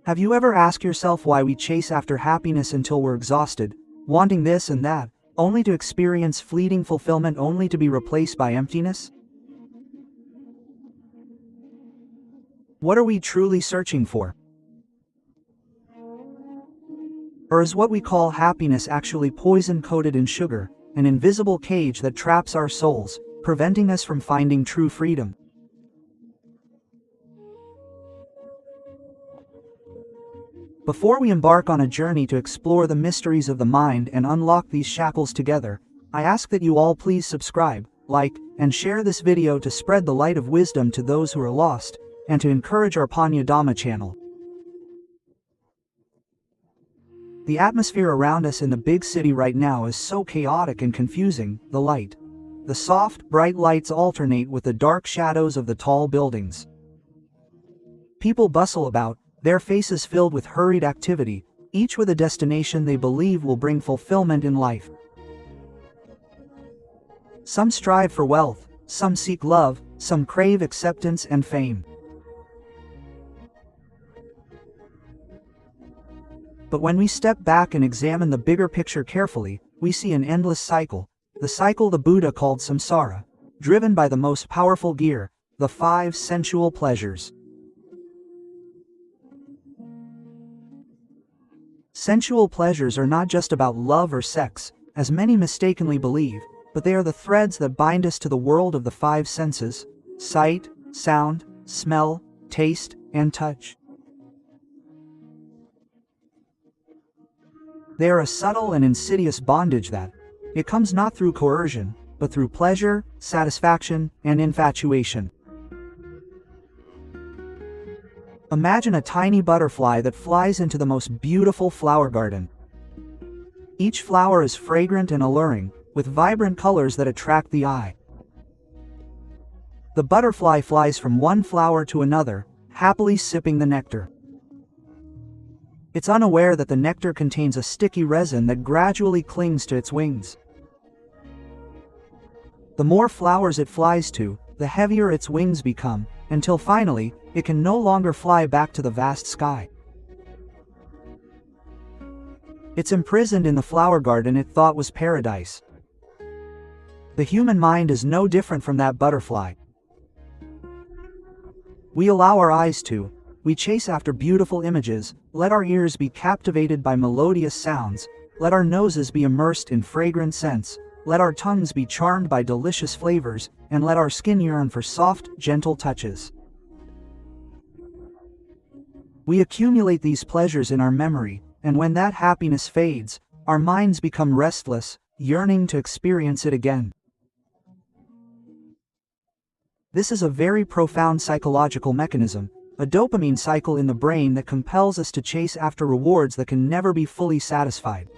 Have you ever asked yourself why we chase after happiness until we're exhausted, wanting this and that, only to experience fleeting fulfillment only to be replaced by emptiness? What are we truly searching for? Or is what we call happiness actually poison coated in sugar, an invisible cage that traps our souls, preventing us from finding true freedom? Before we embark on a journey to explore the mysteries of the mind and unlock these shackles together, I ask that you all please subscribe, like, and share this video to spread the light of wisdom to those who are lost, and to encourage our Panya Dhamma channel. The atmosphere around us in the big city right now is so chaotic and confusing. The soft, bright lights alternate with the dark shadows of the tall buildings. People bustle about, their faces filled with hurried activity, each with a destination they believe will bring fulfillment in life. Some strive for wealth, some seek love, some crave acceptance and fame. But when we step back and examine the bigger picture carefully, we see an endless cycle, the cycle the Buddha called samsara, driven by the most powerful gear, the 5 sensual pleasures. Sensual pleasures are not just about love or sex, as many mistakenly believe, but they are the threads that bind us to the world of the 5 senses: sight, sound, smell, taste, and touch. They are a subtle and insidious bondage that, it comes not through coercion, but through pleasure, satisfaction, and infatuation. Imagine a tiny butterfly that flies into the most beautiful flower garden. Each flower is fragrant and alluring, with vibrant colors that attract the eye. The butterfly flies from one flower to another, happily sipping the nectar. It's unaware that the nectar contains a sticky resin that gradually clings to its wings. The more flowers it flies to, the heavier its wings become, until finally, it can no longer fly back to the vast sky. It's imprisoned in the flower garden it thought was paradise. The human mind is no different from that butterfly. We allow our eyes to, we chase after beautiful images, let our ears be captivated by melodious sounds, let our noses be immersed in fragrant scents, let our tongues be charmed by delicious flavors, and let our skin yearn for soft, gentle touches. We accumulate these pleasures in our memory, and when that happiness fades, our minds become restless, yearning to experience it again. This is a very profound psychological mechanism, a dopamine cycle in the brain that compels us to chase after rewards that can never be fully satisfied.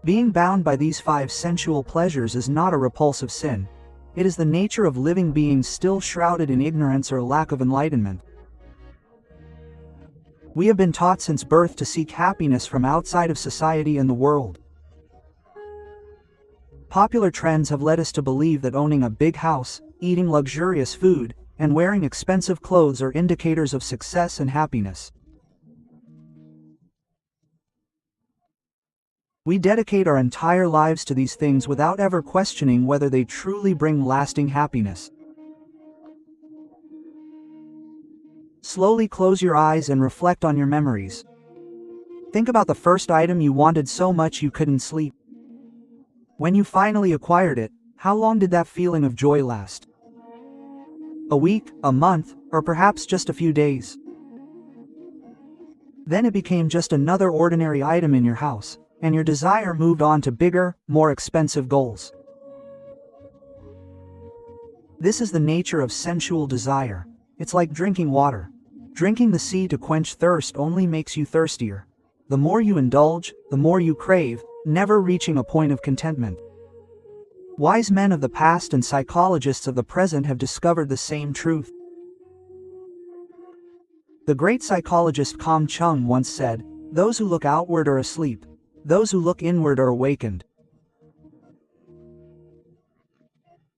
Being bound by these 5 sensual pleasures is not a repulsive sin. It is the nature of living beings still shrouded in ignorance or lack of enlightenment. We have been taught since birth to seek happiness from outside of society and the world. Popular trends have led us to believe that owning a big house, eating luxurious food, and wearing expensive clothes are indicators of success and happiness. We dedicate our entire lives to these things without ever questioning whether they truly bring lasting happiness. Slowly close your eyes and reflect on your memories. Think about the first item you wanted so much you couldn't sleep. When you finally acquired it, how long did that feeling of joy last? A week, a month, or perhaps just a few days? Then it became just another ordinary item in your house, and your desire moved on to bigger, more expensive goals. This is the nature of sensual desire. It's like drinking water. Drinking the sea to quench thirst only makes you thirstier. The more you indulge, the more you crave, never reaching a point of contentment. Wise men of the past and psychologists of the present have discovered the same truth. The great psychologist Kam Chung once said, "Those who look outward are asleep. Those who look inward are awakened."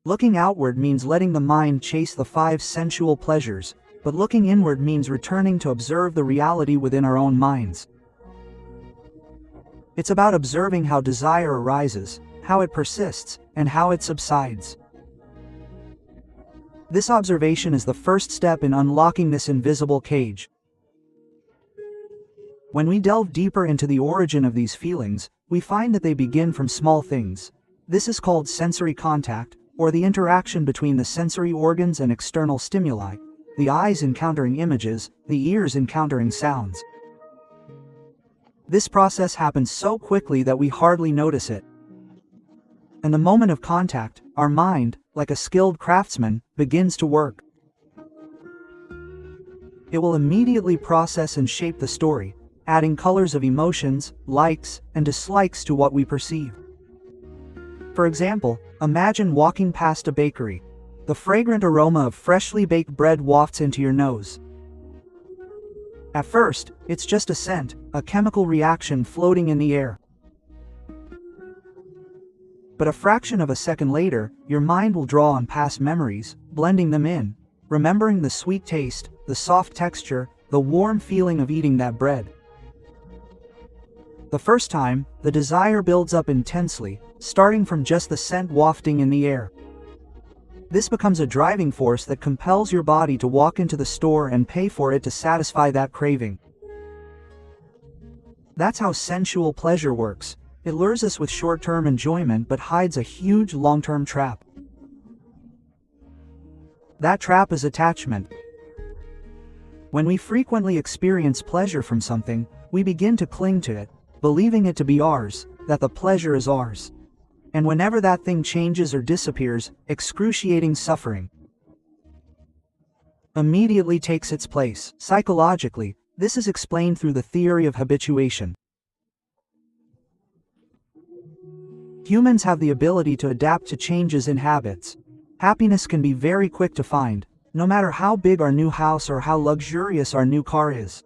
Looking outward means letting the mind chase the 5 sensual pleasures, but looking inward means returning to observe the reality within our own minds. It's about observing how desire arises, how it persists, and how it subsides. This observation is the first step in unlocking this invisible cage. When we delve deeper into the origin of these feelings, we find that they begin from small things. This is called sensory contact, or the interaction between the sensory organs and external stimuli, the eyes encountering images, the ears encountering sounds. This process happens so quickly that we hardly notice it. In the moment of contact, our mind, like a skilled craftsman, begins to work. It will immediately process and shape the story, adding colors of emotions, likes, and dislikes to what we perceive. For example, imagine walking past a bakery. The fragrant aroma of freshly baked bread wafts into your nose. At first, it's just a scent, a chemical reaction floating in the air. But a fraction of a second later, your mind will draw on past memories, blending them in, remembering the sweet taste, the soft texture, the warm feeling of eating that bread. The first time, the desire builds up intensely, starting from just the scent wafting in the air. This becomes a driving force that compels your body to walk into the store and pay for it to satisfy that craving. That's how sensual pleasure works. It lures us with short-term enjoyment but hides a huge long-term trap. That trap is attachment. When we frequently experience pleasure from something, we begin to cling to it, believing it to be ours, that the pleasure is ours. And whenever that thing changes or disappears, excruciating suffering immediately takes its place. Psychologically, this is explained through the theory of habituation. Humans have the ability to adapt to changes in habits. Happiness can be very quick to find, no matter how big our new house or how luxurious our new car is.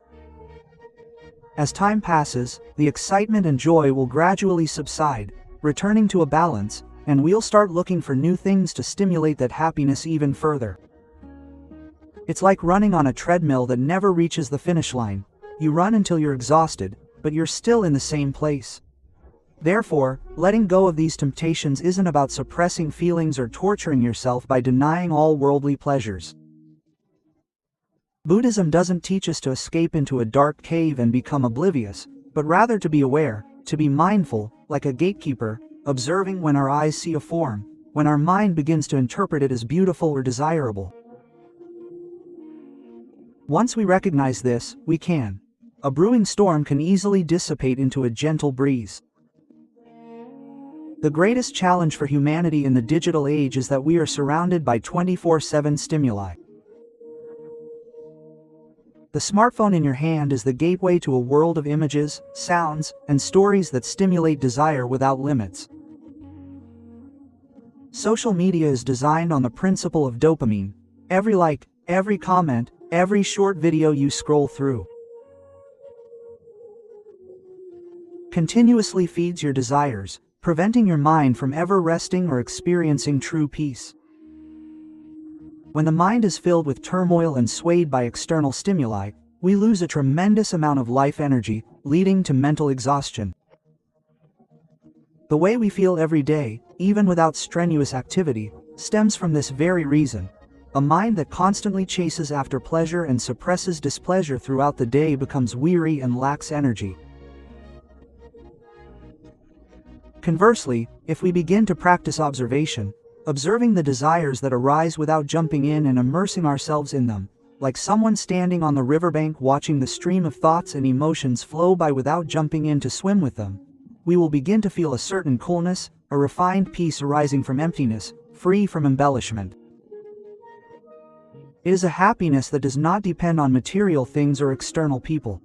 As time passes, the excitement and joy will gradually subside, returning to a balance, and we'll start looking for new things to stimulate that happiness even further. It's like running on a treadmill that never reaches the finish line. You run until you're exhausted, but you're still in the same place. Therefore, letting go of these temptations isn't about suppressing feelings or torturing yourself by denying all worldly pleasures. Buddhism doesn't teach us to escape into a dark cave and become oblivious, but rather to be aware, to be mindful, like a gatekeeper, observing when our eyes see a form, when our mind begins to interpret it as beautiful or desirable. Once we recognize this, we can. A brewing storm can easily dissipate into a gentle breeze. The greatest challenge for humanity in the digital age is that we are surrounded by 24/7 stimuli. The smartphone in your hand is the gateway to a world of images, sounds, and stories that stimulate desire without limits. Social media is designed on the principle of dopamine. Every like, every comment, every short video you scroll through continuously feeds your desires, preventing your mind from ever resting or experiencing true peace. When the mind is filled with turmoil and swayed by external stimuli, we lose a tremendous amount of life energy, leading to mental exhaustion. The way we feel every day, even without strenuous activity, stems from this very reason. A mind that constantly chases after pleasure and suppresses displeasure throughout the day becomes weary and lacks energy. Conversely, if we begin to practice observation, observing the desires that arise without jumping in and immersing ourselves in them, like someone standing on the riverbank watching the stream of thoughts and emotions flow by without jumping in to swim with them, we will begin to feel a certain coolness, a refined peace arising from emptiness, free from embellishment. It is a happiness that does not depend on material things or external people.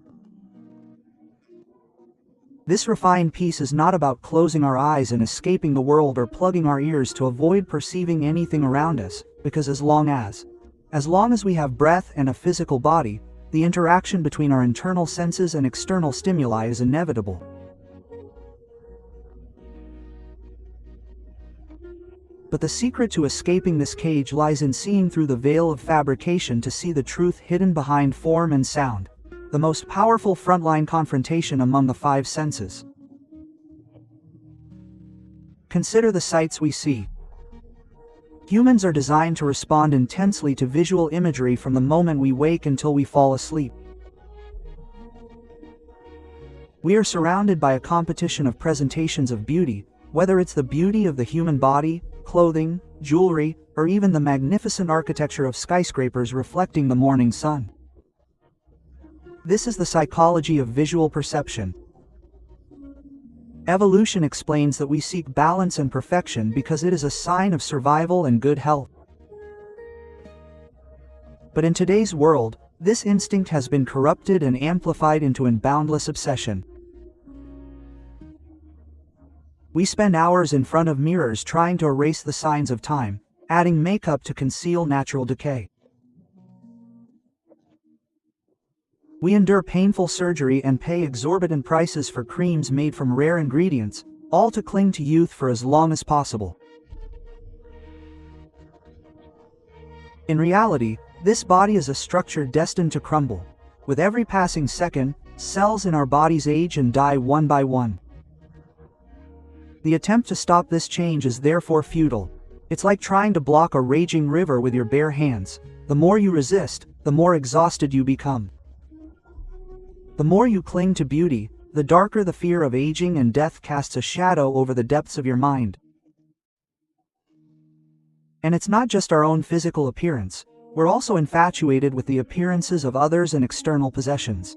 This refined peace is not about closing our eyes and escaping the world or plugging our ears to avoid perceiving anything around us, because as long as we have breath and a physical body, the interaction between our internal senses and external stimuli is inevitable. But the secret to escaping this cage lies in seeing through the veil of fabrication to see the truth hidden behind form and sound, the most powerful frontline confrontation among the five senses. Consider the sights we see. Humans are designed to respond intensely to visual imagery from the moment we wake until we fall asleep. We are surrounded by a competition of presentations of beauty, whether it's the beauty of the human body, clothing, jewelry, or even the magnificent architecture of skyscrapers reflecting the morning sun. This is the psychology of visual perception. Evolution explains that we seek balance and perfection because it is a sign of survival and good health. But in today's world, this instinct has been corrupted and amplified into a boundless obsession. We spend hours in front of mirrors trying to erase the signs of time, adding makeup to conceal natural decay. We endure painful surgery and pay exorbitant prices for creams made from rare ingredients, all to cling to youth for as long as possible. In reality, this body is a structure destined to crumble. With every passing second, cells in our bodies age and die one by one. The attempt to stop this change is therefore futile. It's like trying to block a raging river with your bare hands. The more you resist, the more exhausted you become. The more you cling to beauty, the darker the fear of aging and death casts a shadow over the depths of your mind. And it's not just our own physical appearance. We're also infatuated with the appearances of others and external possessions.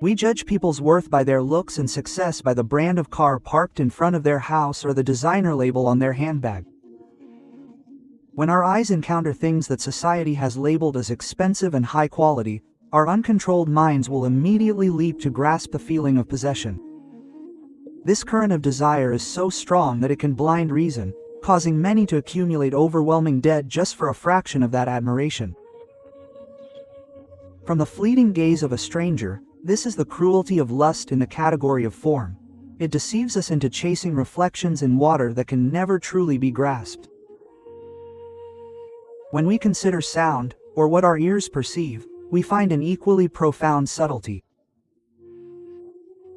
We judge people's worth by their looks and success by the brand of car parked in front of their house or the designer label on their handbag. When our eyes encounter things that society has labeled as expensive and high quality, our uncontrolled minds will immediately leap to grasp the feeling of possession. This current of desire is so strong that it can blind reason, causing many to accumulate overwhelming debt just for a fraction of that admiration. From the fleeting gaze of a stranger, this is the cruelty of lust in the category of form. It deceives us into chasing reflections in water that can never truly be grasped. When we consider sound, or what our ears perceive, we find an equally profound subtlety.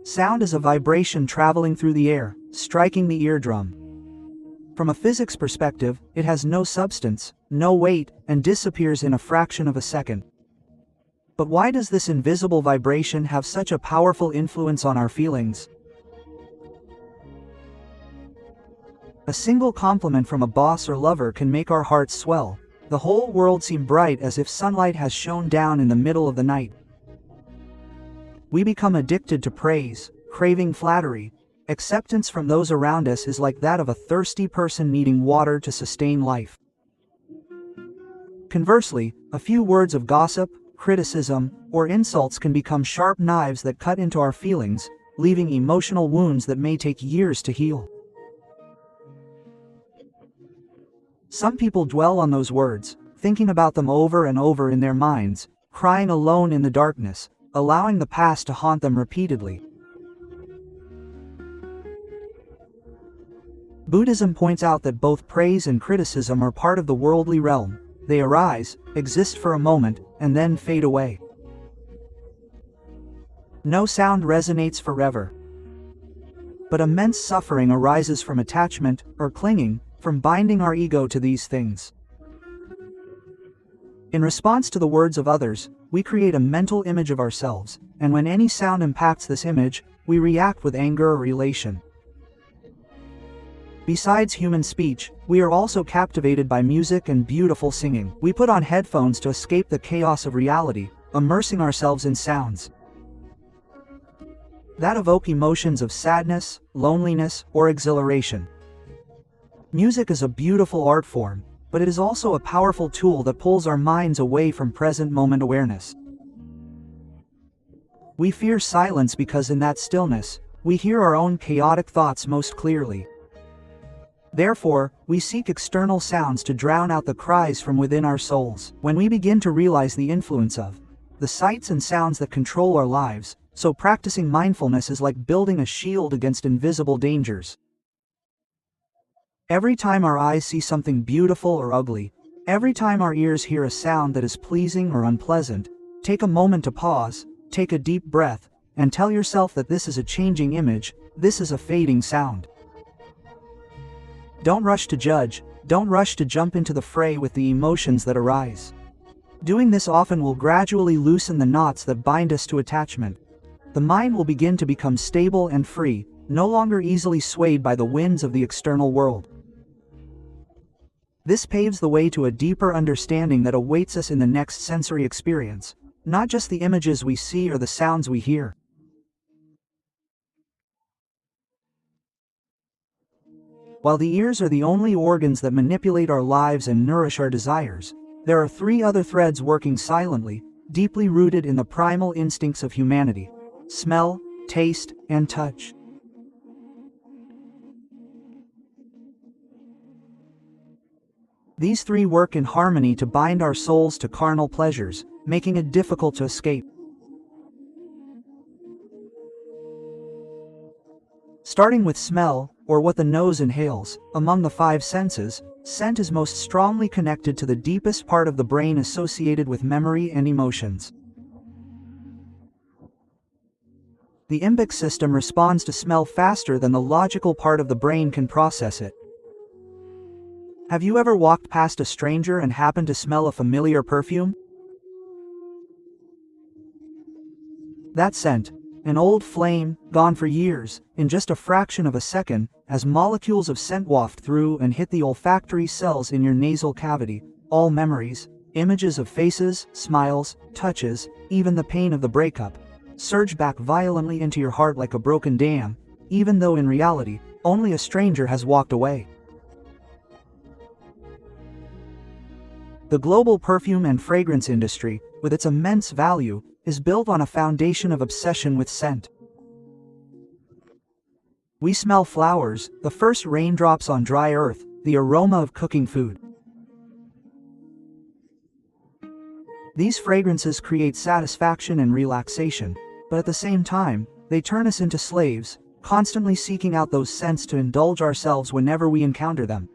Sound is a vibration traveling through the air, striking the eardrum. From a physics perspective, it has no substance, no weight, and disappears in a fraction of a second. But why does this invisible vibration have such a powerful influence on our feelings? A single compliment from a boss or lover can make our hearts swell, the whole world seem bright as if sunlight has shone down in the middle of the night. We become addicted to praise, craving flattery. Acceptance from those around us is like that of a thirsty person needing water to sustain life. Conversely, a few words of gossip, criticism, or insults can become sharp knives that cut into our feelings, leaving emotional wounds that may take years to heal. Some people dwell on those words, thinking about them over and over in their minds, crying alone in the darkness, allowing the past to haunt them repeatedly. Buddhism points out that both praise and criticism are part of the worldly realm. They arise, exist for a moment, and then fade away. No sound resonates forever. But immense suffering arises from attachment, or clinging, from binding our ego to these things. In response to the words of others, we create a mental image of ourselves, and when any sound impacts this image, we react with anger or elation. Besides human speech, we are also captivated by music and beautiful singing. We put on headphones to escape the chaos of reality, immersing ourselves in sounds that evoke emotions of sadness, loneliness, or exhilaration. Music is a beautiful art form, but it is also a powerful tool that pulls our minds away from present moment awareness. We fear silence because in that stillness, we hear our own chaotic thoughts most clearly. Therefore, we seek external sounds to drown out the cries from within our souls. When we begin to realize the influence of the sights and sounds that control our lives, so practicing mindfulness is like building a shield against invisible dangers. Every time our eyes see something beautiful or ugly, every time our ears hear a sound that is pleasing or unpleasant, take a moment to pause, take a deep breath, and tell yourself that this is a changing image, this is a fading sound. Don't rush to judge, don't rush to jump into the fray with the emotions that arise. Doing this often will gradually loosen the knots that bind us to attachment. The mind will begin to become stable and free, no longer easily swayed by the winds of the external world. This paves the way to a deeper understanding that awaits us in the next sensory experience, not just the images we see or the sounds we hear. While the ears are the only organs that manipulate our lives and nourish our desires, there are three other threads working silently, deeply rooted in the primal instincts of humanity: smell, taste, and touch. These three work in harmony to bind our souls to carnal pleasures, making it difficult to escape. Starting with smell, or what the nose inhales, among the five senses, scent is most strongly connected to the deepest part of the brain associated with memory and emotions. The limbic system responds to smell faster than the logical part of the brain can process it. Have you ever walked past a stranger and happened to smell a familiar perfume? That scent, an old flame, gone for years, in just a fraction of a second, as molecules of scent waft through and hit the olfactory cells in your nasal cavity, all memories, images of faces, smiles, touches, even the pain of the breakup, surge back violently into your heart like a broken dam, even though in reality, only a stranger has walked away. The global perfume and fragrance industry, with its immense value, is built on a foundation of obsession with scent. We smell flowers, the first raindrops on dry earth, the aroma of cooking food. These fragrances create satisfaction and relaxation, but at the same time, they turn us into slaves, constantly seeking out those scents to indulge ourselves whenever we encounter them.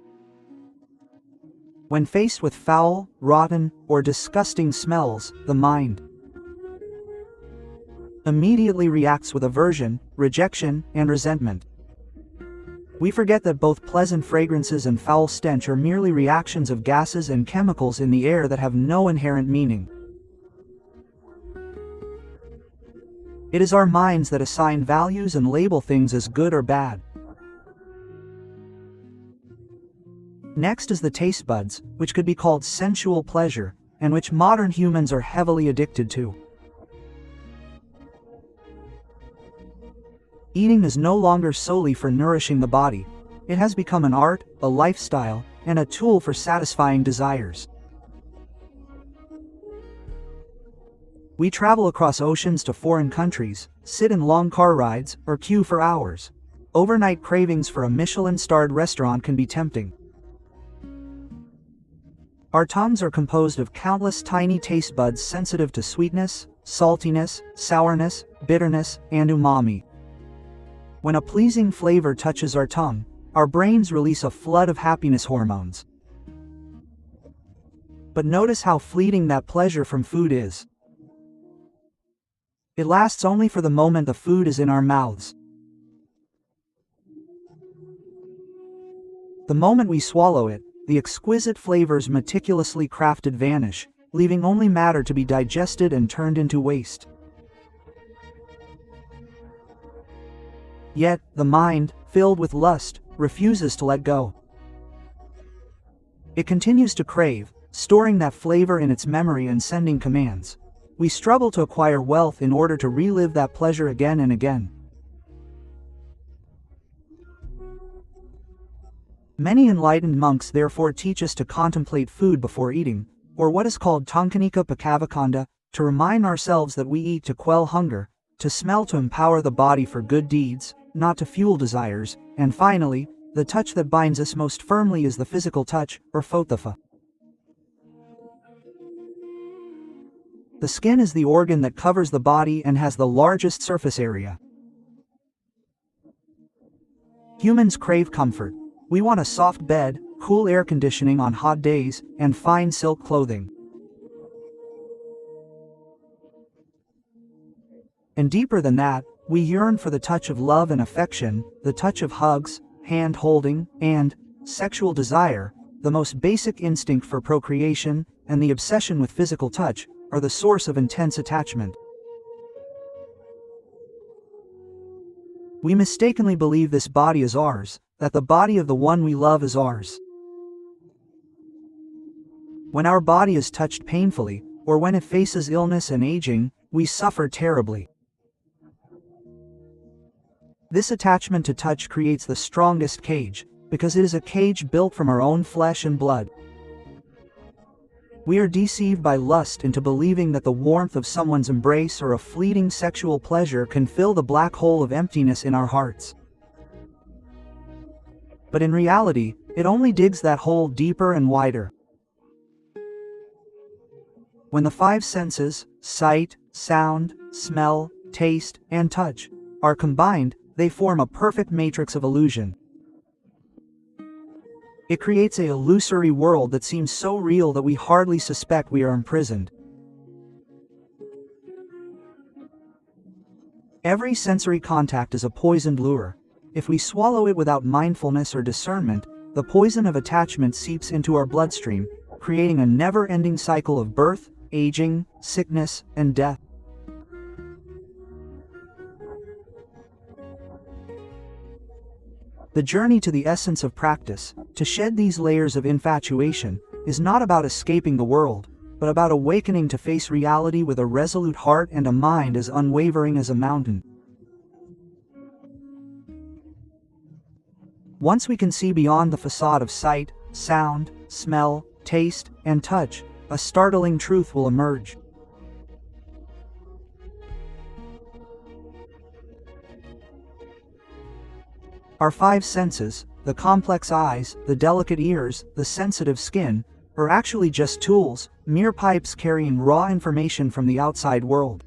When faced with foul, rotten, or disgusting smells, the mind immediately reacts with aversion, rejection, and resentment. We forget that both pleasant fragrances and foul stench are merely reactions of gases and chemicals in the air that have no inherent meaning. It is our minds that assign values and label things as good or bad. Next is the taste buds, which could be called sensual pleasure, and which modern humans are heavily addicted to. Eating is no longer solely for nourishing the body. It has become an art, a lifestyle, and a tool for satisfying desires. We travel across oceans to foreign countries, sit in long car rides, or queue for hours. Overnight cravings for a Michelin-starred restaurant can be tempting. Our tongues are composed of countless tiny taste buds sensitive to sweetness, saltiness, sourness, bitterness, and umami. When a pleasing flavor touches our tongue, our brains release a flood of happiness hormones. But notice how fleeting that pleasure from food is. It lasts only for the moment the food is in our mouths. The moment we swallow it, the exquisite flavors meticulously crafted vanish, leaving only matter to be digested and turned into waste. Yet, the mind, filled with lust, refuses to let go. It continues to crave, storing that flavor in its memory and sending commands. We struggle to acquire wealth in order to relive that pleasure again and again. Many enlightened monks therefore teach us to contemplate food before eating, or what is called tankanika pakavakanda, to remind ourselves that we eat to quell hunger, to smell to empower the body for good deeds, not to fuel desires, and finally, the touch that binds us most firmly is the physical touch, or photafa. The skin is the organ that covers the body and has the largest surface area. Humans crave comfort. We want a soft bed, cool air conditioning on hot days, and fine silk clothing. And deeper than that, we yearn for the touch of love and affection, the touch of hugs, hand-holding, and sexual desire. The most basic instinct for procreation, and the obsession with physical touch, are the source of intense attachment. We mistakenly believe this body is ours, that the body of the one we love is ours. When our body is touched painfully, or when it faces illness and aging, we suffer terribly. This attachment to touch creates the strongest cage, because it is a cage built from our own flesh and blood. We are deceived by lust into believing that the warmth of someone's embrace or a fleeting sexual pleasure can fill the black hole of emptiness in our hearts. But in reality, it only digs that hole deeper and wider. When the five senses, sight, sound, smell, taste, and touch, are combined, they form a perfect matrix of illusion. It creates an illusory world that seems so real that we hardly suspect we are imprisoned. Every sensory contact is a poisoned lure. If we swallow it without mindfulness or discernment, the poison of attachment seeps into our bloodstream, creating a never-ending cycle of birth, aging, sickness, and death. The journey to the essence of practice, to shed these layers of infatuation, is not about escaping the world, but about awakening to face reality with a resolute heart and a mind as unwavering as a mountain. Once we can see beyond the facade of sight, sound, smell, taste, and touch, a startling truth will emerge. Our five senses, the complex eyes, the delicate ears, the sensitive skin, are actually just tools, mere pipes carrying raw information from the outside world.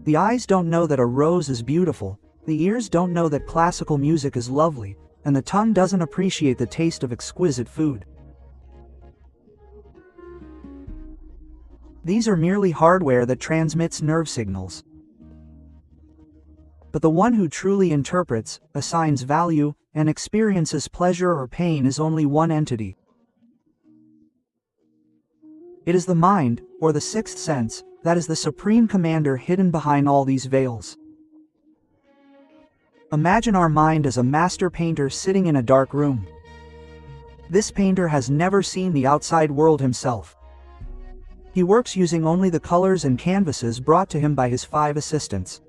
The eyes don't know that a rose is beautiful, the ears don't know that classical music is lovely, and the tongue doesn't appreciate the taste of exquisite food. These are merely hardware that transmits nerve signals. But the one who truly interprets, assigns value, and experiences pleasure or pain is only one entity. It is the mind, or the sixth sense, that is the supreme commander hidden behind all these veils. Imagine our mind as a master painter sitting in a dark room. This painter has never seen the outside world himself. He works using only the colors and canvases brought to him by his five assistants.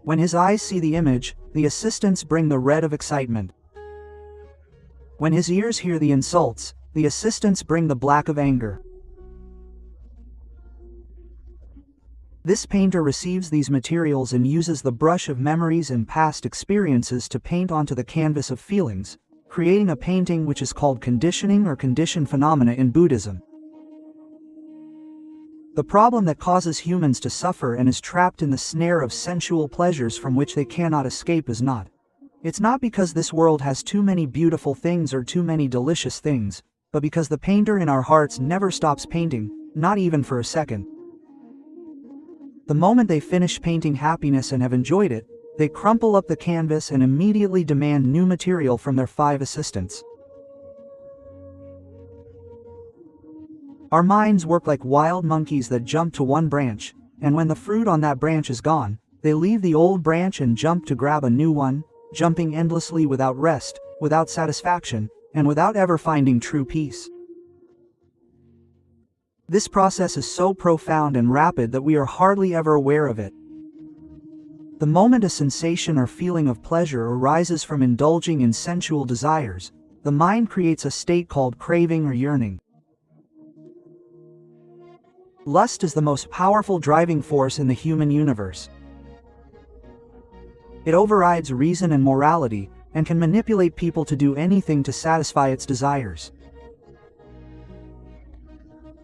When his eyes see the image, the assistants bring the red of excitement. When his ears hear the insults, the assistants bring the black of anger. This painter receives these materials and uses the brush of memories and past experiences to paint onto the canvas of feelings, creating a painting which is called conditioning or conditioned phenomena in Buddhism. The problem that causes humans to suffer and is trapped in the snare of sensual pleasures from which they cannot escape is not. It's not because this world has too many beautiful things or too many delicious things, but because the painter in our hearts never stops painting, not even for a second. The moment they finish painting happiness and have enjoyed it, they crumple up the canvas and immediately demand new material from their five assistants. Our minds work like wild monkeys that jump to one branch, and when the fruit on that branch is gone, they leave the old branch and jump to grab a new one, jumping endlessly without rest, without satisfaction, and without ever finding true peace. This process is so profound and rapid that we are hardly ever aware of it. The moment a sensation or feeling of pleasure arises from indulging in sensual desires, the mind creates a state called craving or yearning. Lust is the most powerful driving force in the human universe. It overrides reason and morality, and can manipulate people to do anything to satisfy its desires.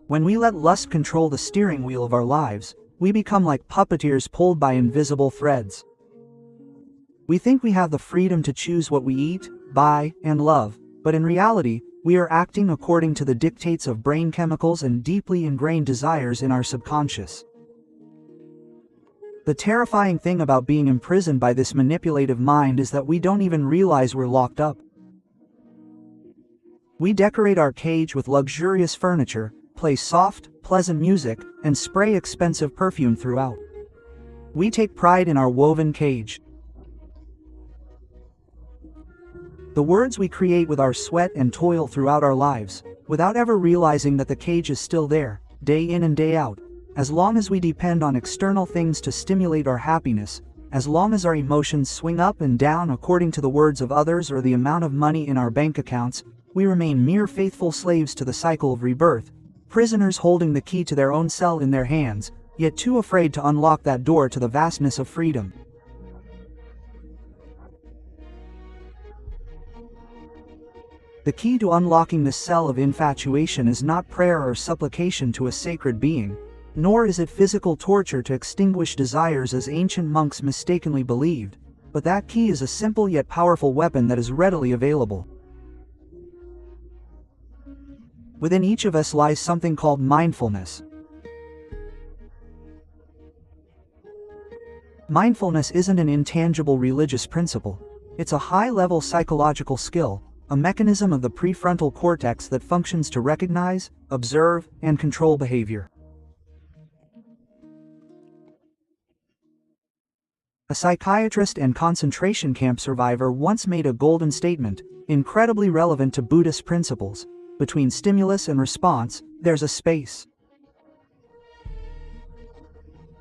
When we let lust control the steering wheel of our lives, we become like puppeteers pulled by invisible threads. We think we have the freedom to choose what we eat, buy, and love, but in reality, we are acting according to the dictates of brain chemicals and deeply ingrained desires in our subconscious. The terrifying thing about being imprisoned by this manipulative mind is that we don't even realize we're locked up. We decorate our cage with luxurious furniture, play soft, pleasant music, and spray expensive perfume throughout. We take pride in our woven cage. The words we create with our sweat and toil throughout our lives, without ever realizing that the cage is still there, day in and day out. As long as we depend on external things to stimulate our happiness, as long as our emotions swing up and down according to the words of others or the amount of money in our bank accounts, we remain mere faithful slaves to the cycle of rebirth, prisoners holding the key to their own cell in their hands, yet too afraid to unlock that door to the vastness of freedom. The key to unlocking this cell of infatuation is not prayer or supplication to a sacred being, nor is it physical torture to extinguish desires as ancient monks mistakenly believed, but that key is a simple yet powerful weapon that is readily available. Within each of us lies something called mindfulness. Mindfulness isn't an intangible religious principle. It's a high-level psychological skill, a mechanism of the prefrontal cortex that functions to recognize, observe, and control behavior. A psychiatrist and concentration camp survivor once made a golden statement, incredibly relevant to Buddhist principles: between stimulus and response, there's a space.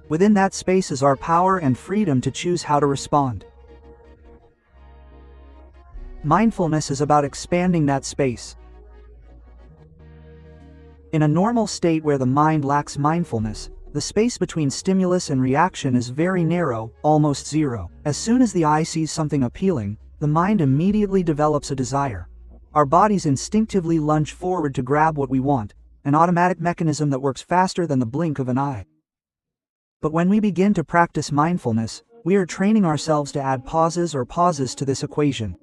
Within that space is our power and freedom to choose how to respond. Mindfulness is about expanding that space. In a normal state where the mind lacks mindfulness, the space between stimulus and reaction is very narrow, almost zero. As soon as the eye sees something appealing, the mind immediately develops a desire. Our bodies instinctively lunge forward to grab what we want, an automatic mechanism that works faster than the blink of an eye. But when we begin to practice mindfulness, we are training ourselves to add pauses to this equation.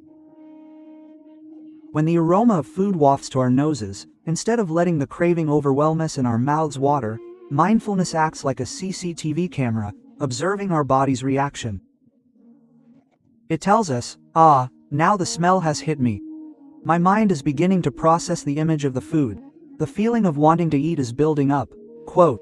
When the aroma of food wafts to our noses, instead of letting the craving overwhelm us and our mouths water, mindfulness acts like a CCTV camera, observing our body's reaction. It tells us, now the smell has hit me. My mind is beginning to process the image of the food. The feeling of wanting to eat is building up. Quote.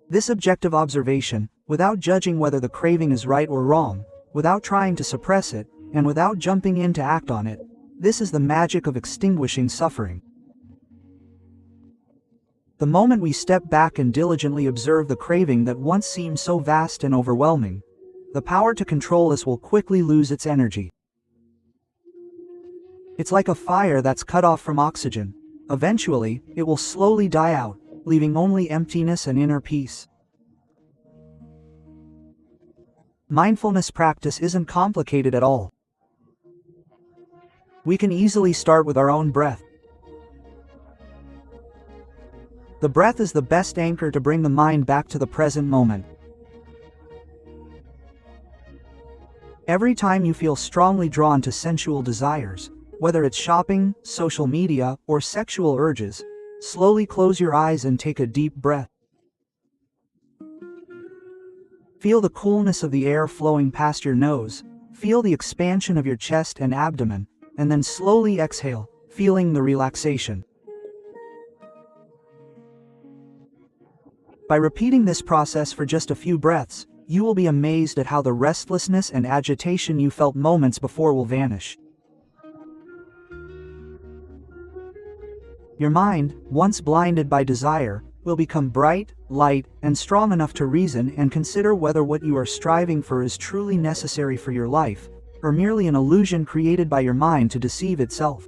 This objective observation, without judging whether the craving is right or wrong, without trying to suppress it, and without jumping in to act on it, this is the magic of extinguishing suffering. The moment we step back and diligently observe the craving that once seemed so vast and overwhelming, the power to control us will quickly lose its energy. It's like a fire that's cut off from oxygen. Eventually, it will slowly die out, leaving only emptiness and inner peace. Mindfulness practice isn't complicated at all. We can easily start with our own breath. The breath is the best anchor to bring the mind back to the present moment. Every time you feel strongly drawn to sensual desires, whether it's shopping, social media, or sexual urges, slowly close your eyes and take a deep breath. Feel the coolness of the air flowing past your nose, feel the expansion of your chest and abdomen, and then slowly exhale, feeling the relaxation. By repeating this process for just a few breaths, you will be amazed at how the restlessness and agitation you felt moments before will vanish. Your mind, once blinded by desire, will become bright, light, and strong enough to reason and consider whether what you are striving for is truly necessary for your life, or merely an illusion created by your mind to deceive itself.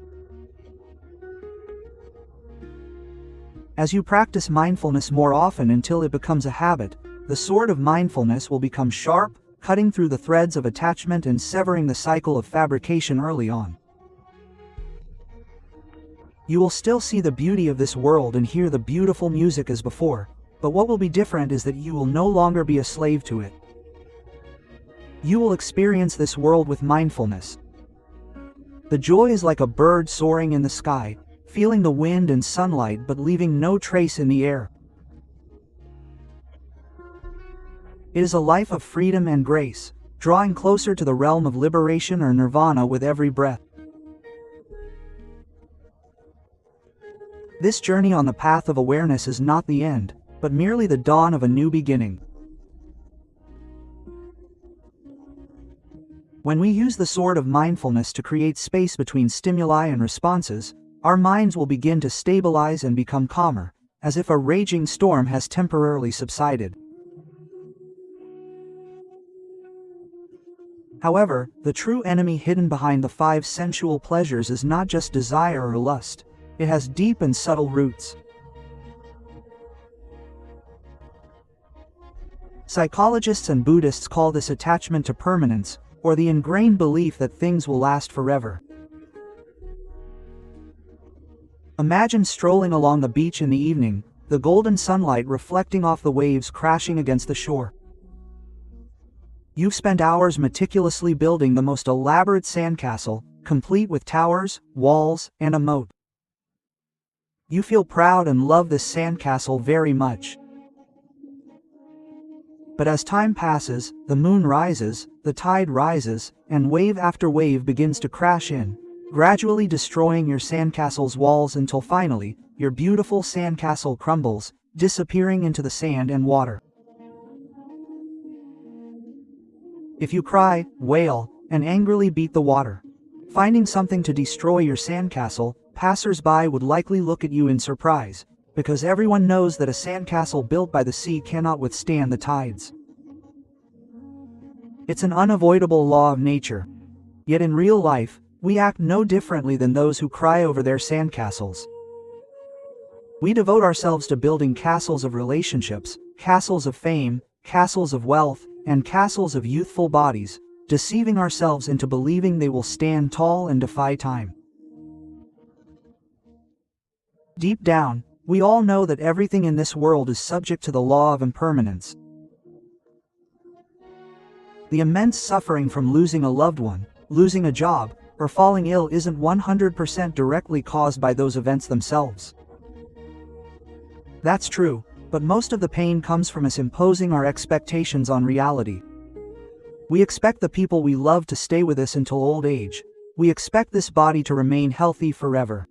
As you practice mindfulness more often until it becomes a habit, the sword of mindfulness will become sharp, cutting through the threads of attachment and severing the cycle of fabrication early on. You will still see the beauty of this world and hear the beautiful music as before, but what will be different is that you will no longer be a slave to it. You will experience this world with mindfulness. The joy is like a bird soaring in the sky, feeling the wind and sunlight but leaving no trace in the air. It is a life of freedom and grace, drawing closer to the realm of liberation or nirvana with every breath. This journey on the path of awareness is not the end, but merely the dawn of a new beginning. When we use the sword of mindfulness to create space between stimuli and responses, our minds will begin to stabilize and become calmer, as if a raging storm has temporarily subsided. However, the true enemy hidden behind the 5 sensual pleasures is not just desire or lust. It has deep and subtle roots. Psychologists and Buddhists call this attachment to permanence, or the ingrained belief that things will last forever. Imagine strolling along the beach in the evening, the golden sunlight reflecting off the waves crashing against the shore. You've spent hours meticulously building the most elaborate sandcastle, complete with towers, walls, and a moat. You feel proud and love this sandcastle very much. But as time passes, the moon rises, the tide rises, and wave after wave begins to crash in, gradually destroying your sandcastle's walls until finally, your beautiful sandcastle crumbles, disappearing into the sand and water. If you cry, wail, and angrily beat the water, finding something to destroy your sandcastle, passers-by would likely look at you in surprise, because everyone knows that a sandcastle built by the sea cannot withstand the tides. It's an unavoidable law of nature. Yet in real life, we act no differently than those who cry over their sandcastles. We devote ourselves to building castles of relationships, castles of fame, castles of wealth, and castles of youthful bodies, deceiving ourselves into believing they will stand tall and defy time. Deep down, we all know that everything in this world is subject to the law of impermanence. The immense suffering from losing a loved one, losing a job, or falling ill isn't 100% directly caused by those events themselves. That's true, but most of the pain comes from us imposing our expectations on reality. We expect the people we love to stay with us until old age. We expect this body to remain healthy forever.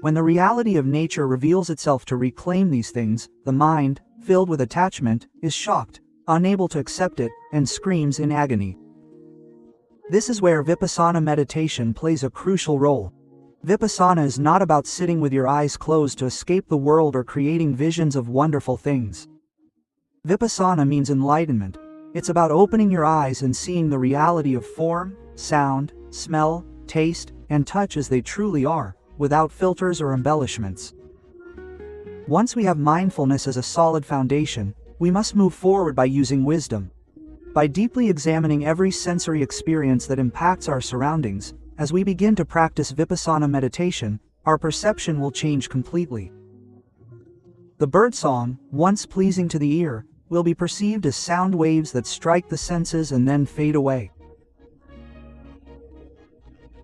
When the reality of nature reveals itself to reclaim these things, the mind, filled with attachment, is shocked, unable to accept it, and screams in agony. This is where Vipassana meditation plays a crucial role. Vipassana is not about sitting with your eyes closed to escape the world or creating visions of wonderful things. Vipassana means enlightenment. It's about opening your eyes and seeing the reality of form, sound, smell, taste, and touch as they truly are, without filters or embellishments. Once we have mindfulness as a solid foundation, we must move forward by using wisdom. By deeply examining every sensory experience that impacts our surroundings, as we begin to practice Vipassana meditation, our perception will change completely. The birdsong, once pleasing to the ear, will be perceived as sound waves that strike the senses and then fade away.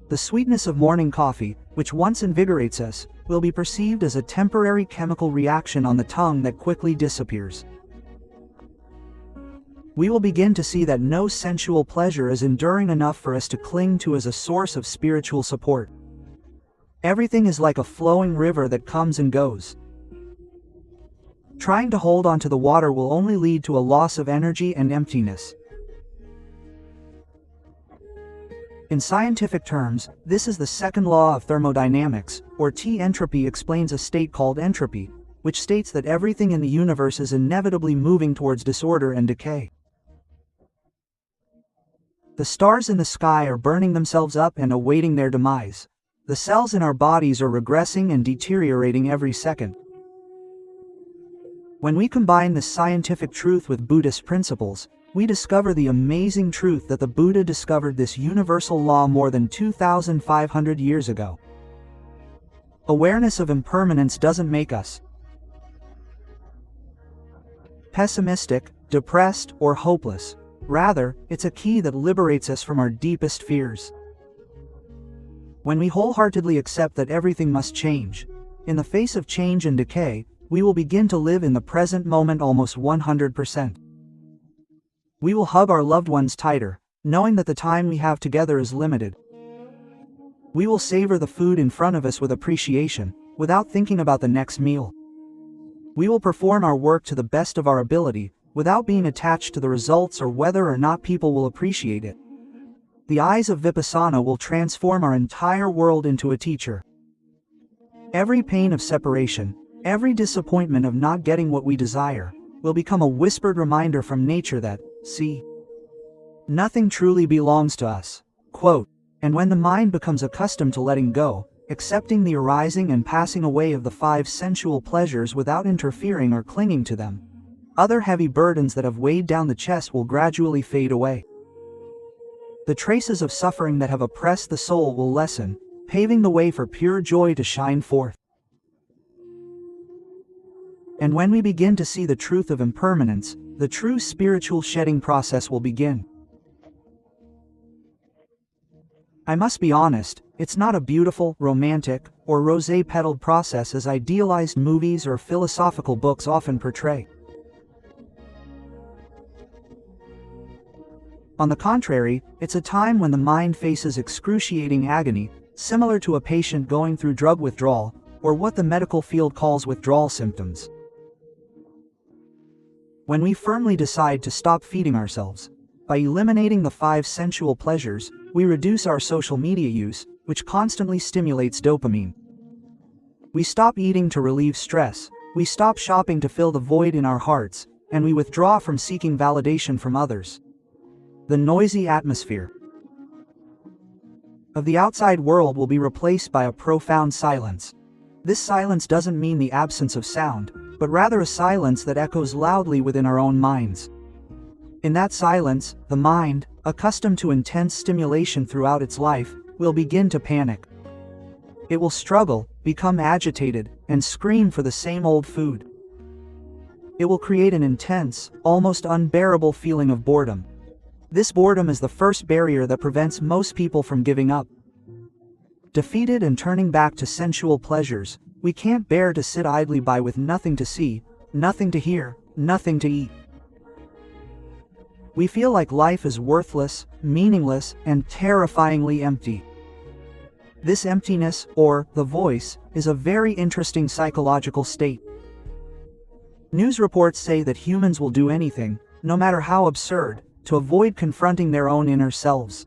The sweetness of morning coffee, which once invigorates us, will be perceived as a temporary chemical reaction on the tongue that quickly disappears. We will begin to see that no sensual pleasure is enduring enough for us to cling to as a source of spiritual support. Everything is like a flowing river that comes and goes. Trying to hold on to the water will only lead to a loss of energy and emptiness. In scientific terms, this is the second law of thermodynamics, or T. Entropy explains a state called entropy, which states that everything in the universe is inevitably moving towards disorder and decay. The stars in the sky are burning themselves up and awaiting their demise. The cells in our bodies are regressing and deteriorating every second. When we combine this scientific truth with Buddhist principles, we discover the amazing truth that the Buddha discovered this universal law more than 2,500 years ago. Awareness of impermanence doesn't make us pessimistic, depressed, or hopeless. Rather, it's a key that liberates us from our deepest fears. When we wholeheartedly accept that everything must change, in the face of change and decay, we will begin to live in the present moment almost 100%. We will hug our loved ones tighter, knowing that the time we have together is limited. We will savor the food in front of us with appreciation, without thinking about the next meal. We will perform our work to the best of our ability, without being attached to the results or whether or not people will appreciate it. The eyes of Vipassana will transform our entire world into a teacher. Every pain of separation, every disappointment of not getting what we desire, will become a whispered reminder from nature that, see, nothing truly belongs to us. Quote, and when the mind becomes accustomed to letting go, accepting the arising and passing away of the 5 sensual pleasures without interfering or clinging to them, other heavy burdens that have weighed down the chest will gradually fade away. The traces of suffering that have oppressed the soul will lessen, paving the way for pure joy to shine forth. And when we begin to see the truth of impermanence, the true spiritual shedding process will begin. I must be honest, it's not a beautiful, romantic, or rosé-petaled process as idealized movies or philosophical books often portray. On the contrary, it's a time when the mind faces excruciating agony, similar to a patient going through drug withdrawal, or what the medical field calls withdrawal symptoms. When we firmly decide to stop feeding ourselves, by eliminating the 5 sensual pleasures, we reduce our social media use, which constantly stimulates dopamine. We stop eating to relieve stress, we stop shopping to fill the void in our hearts, and we withdraw from seeking validation from others. The noisy atmosphere of the outside world will be replaced by a profound silence. This silence doesn't mean the absence of sound, but rather a silence that echoes loudly within our own minds. In that silence, the mind, accustomed to intense stimulation throughout its life, will begin to panic. It will struggle, become agitated, and scream for the same old food. It will create an intense, almost unbearable feeling of boredom. This boredom is the first barrier that prevents most people from giving up. Defeated and turning back to sensual pleasures, we can't bear to sit idly by with nothing to see, nothing to hear, nothing to eat. We feel like life is worthless, meaningless, and terrifyingly empty. This emptiness, or the voice, is a very interesting psychological state. News reports say that humans will do anything, no matter how absurd, to avoid confronting their own inner selves.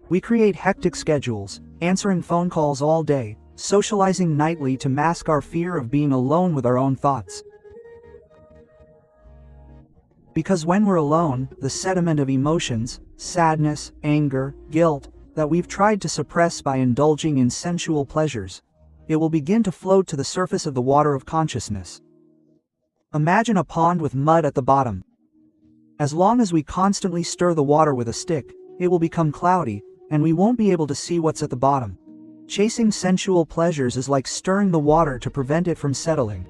We create hectic schedules, answering phone calls all day, socializing nightly to mask our fear of being alone with our own thoughts. Because when we're alone, the sediment of emotions, sadness, anger, guilt, that we've tried to suppress by indulging in sensual pleasures, it will begin to float to the surface of the water of consciousness. Imagine a pond with mud at the bottom. As long as we constantly stir the water with a stick, it will become cloudy, and we won't be able to see what's at the bottom. Chasing sensual pleasures is like stirring the water to prevent it from settling.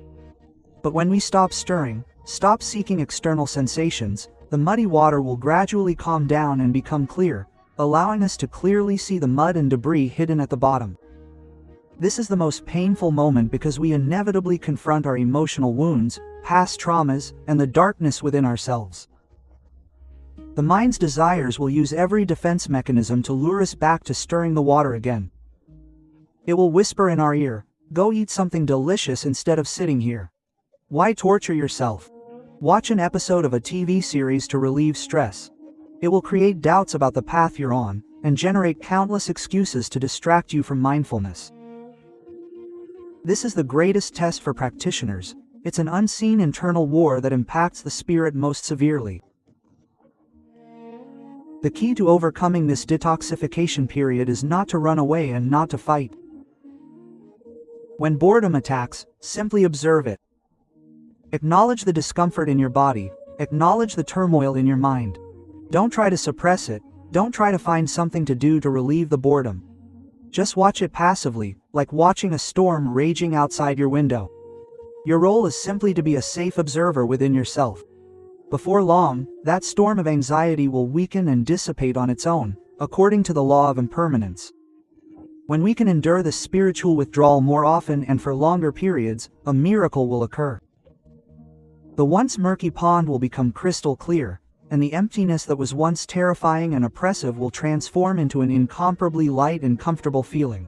But when we stop stirring, stop seeking external sensations, the muddy water will gradually calm down and become clear, allowing us to clearly see the mud and debris hidden at the bottom. This is the most painful moment because we inevitably confront our emotional wounds, past traumas, and the darkness within ourselves. The mind's desires will use every defense mechanism to lure us back to stirring the water again. It will whisper in our ear, "Go eat something delicious instead of sitting here. Why torture yourself? Watch an episode of a TV series to relieve stress." It will create doubts about the path you're on, and generate countless excuses to distract you from mindfulness. This is the greatest test for practitioners. It's an unseen internal war that impacts the spirit most severely. The key to overcoming this detoxification period is not to run away and not to fight. When boredom attacks, simply observe it. Acknowledge the discomfort in your body, acknowledge the turmoil in your mind. Don't try to suppress it, don't try to find something to do to relieve the boredom. Just watch it passively, like watching a storm raging outside your window. Your role is simply to be a safe observer within yourself. Before long, that storm of anxiety will weaken and dissipate on its own, according to the law of impermanence. When we can endure the spiritual withdrawal more often and for longer periods, a miracle will occur. The once murky pond will become crystal clear, and the emptiness that was once terrifying and oppressive will transform into an incomparably light and comfortable feeling.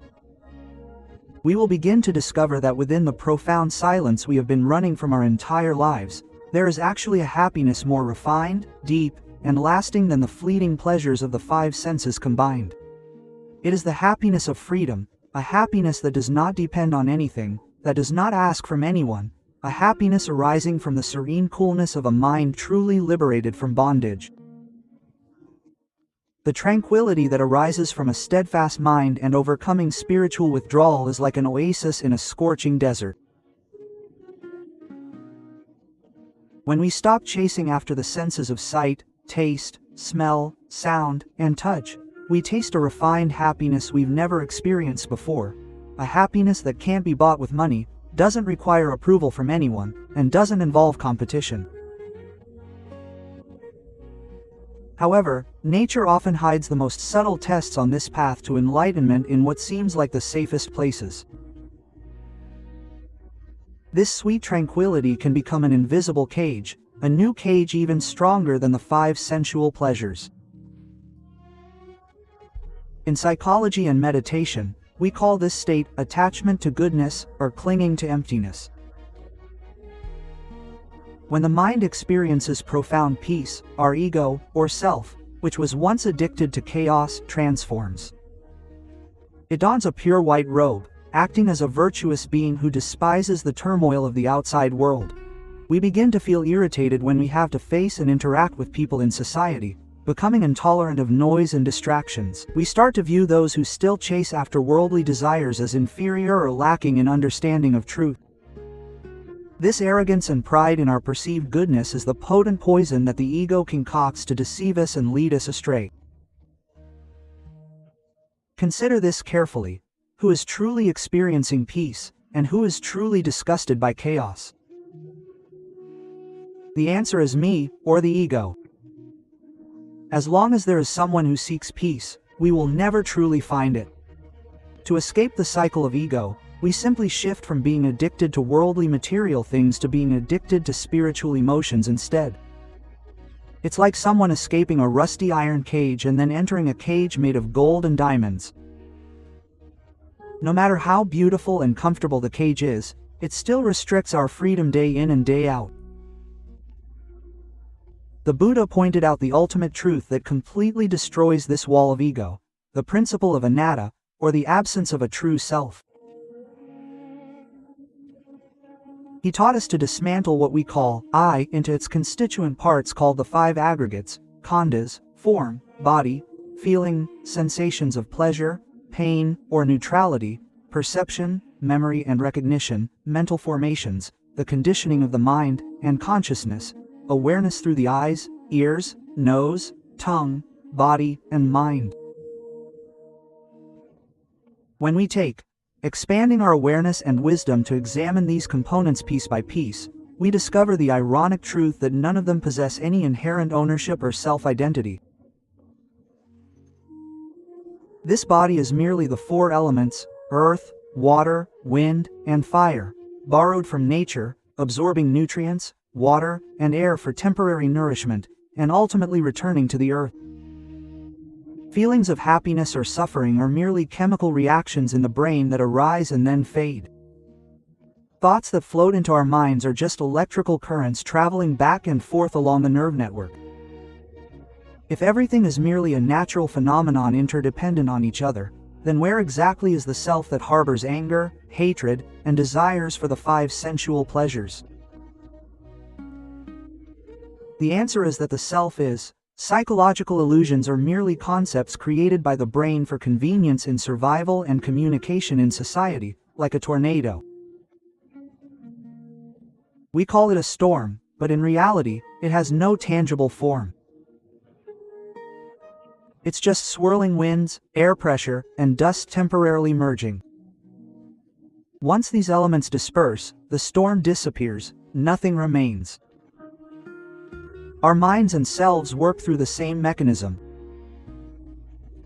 We will begin to discover that within the profound silence we have been running from our entire lives, there is actually a happiness more refined, deep, and lasting than the fleeting pleasures of the five senses combined. It is the happiness of freedom, a happiness that does not depend on anything, that does not ask from anyone, a happiness arising from the serene coolness of a mind truly liberated from bondage. The tranquility that arises from a steadfast mind and overcoming spiritual withdrawal is like an oasis in a scorching desert. When we stop chasing after the senses of sight, taste, smell, sound, and touch, we taste a refined happiness we've never experienced before, a happiness that can't be bought with money, doesn't require approval from anyone, and doesn't involve competition. However, nature often hides the most subtle tests on this path to enlightenment in what seems like the safest places. This sweet tranquility can become an invisible cage, a new cage even stronger than the five sensual pleasures. In psychology and meditation, we call this state attachment to goodness or clinging to emptiness. When the mind experiences profound peace, our ego, or self, which was once addicted to chaos, transforms. It dons a pure white robe, acting as a virtuous being who despises the turmoil of the outside world. We begin to feel irritated when we have to face and interact with people in society, becoming intolerant of noise and distractions. We start to view those who still chase after worldly desires as inferior or lacking in understanding of truth. This arrogance and pride in our perceived goodness is the potent poison that the ego concocts to deceive us and lead us astray. Consider this carefully. Who is truly experiencing peace, and who is truly disgusted by chaos? The answer is me, or the ego. As long as there is someone who seeks peace, we will never truly find it. To escape the cycle of ego, we simply shift from being addicted to worldly material things to being addicted to spiritual emotions instead. It's like someone escaping a rusty iron cage and then entering a cage made of gold and diamonds. No matter how beautiful and comfortable the cage is, it still restricts our freedom day in and day out. The Buddha pointed out the ultimate truth that completely destroys this wall of ego, the principle of anatta, or the absence of a true self. He taught us to dismantle what we call I into its constituent parts called the five aggregates, khandhas, form, body, feeling, sensations of pleasure, pain, or neutrality, perception, memory and recognition, mental formations, the conditioning of the mind, and consciousness, awareness through the eyes, ears, nose, tongue, body, and mind. When we take, expanding our awareness and wisdom to examine these components piece by piece, we discover the ironic truth that none of them possess any inherent ownership or self-identity. This body is merely the four elements, earth, water, wind, and fire, borrowed from nature, absorbing nutrients, water, and air for temporary nourishment, and ultimately returning to the earth. Feelings of happiness or suffering are merely chemical reactions in the brain that arise and then fade. Thoughts that float into our minds are just electrical currents traveling back and forth along the nerve network. If everything is merely a natural phenomenon interdependent on each other, then where exactly is the self that harbors anger, hatred, and desires for the five sensual pleasures? The answer is that the self is, psychological illusions are merely concepts created by the brain for convenience in survival and communication in society, like a tornado. We call it a storm, but in reality, it has no tangible form. It's just swirling winds, air pressure, and dust temporarily merging. Once these elements disperse, the storm disappears, nothing remains. Our minds and selves work through the same mechanism.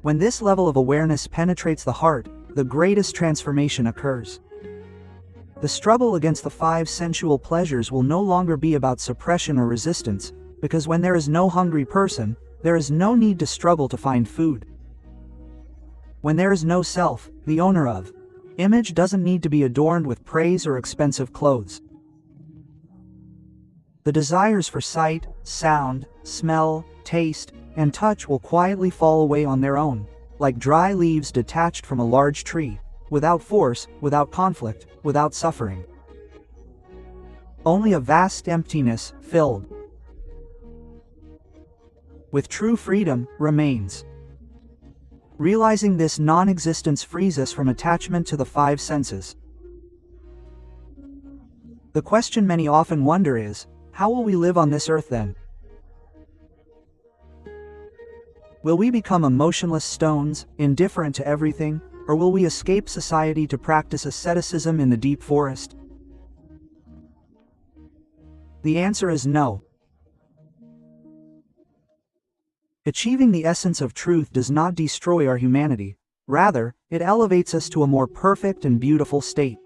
When this level of awareness penetrates the heart, the greatest transformation occurs. The struggle against the five sensual pleasures will no longer be about suppression or resistance, because when there is no hungry person, there is no need to struggle to find food. When there is no self, the owner of image doesn't need to be adorned with praise or expensive clothes. The desires for sight, sound, smell, taste, and touch will quietly fall away on their own, like dry leaves detached from a large tree, without force, without conflict, without suffering. Only a vast emptiness, filled with true freedom, remains. Realizing this non-existence frees us from attachment to the five senses. The question many often wonder is, how will we live on this earth then? Will we become emotionless stones, indifferent to everything, or will we escape society to practice asceticism in the deep forest? The answer is no. Achieving the essence of truth does not destroy our humanity. Rather, it elevates us to a more perfect and beautiful state.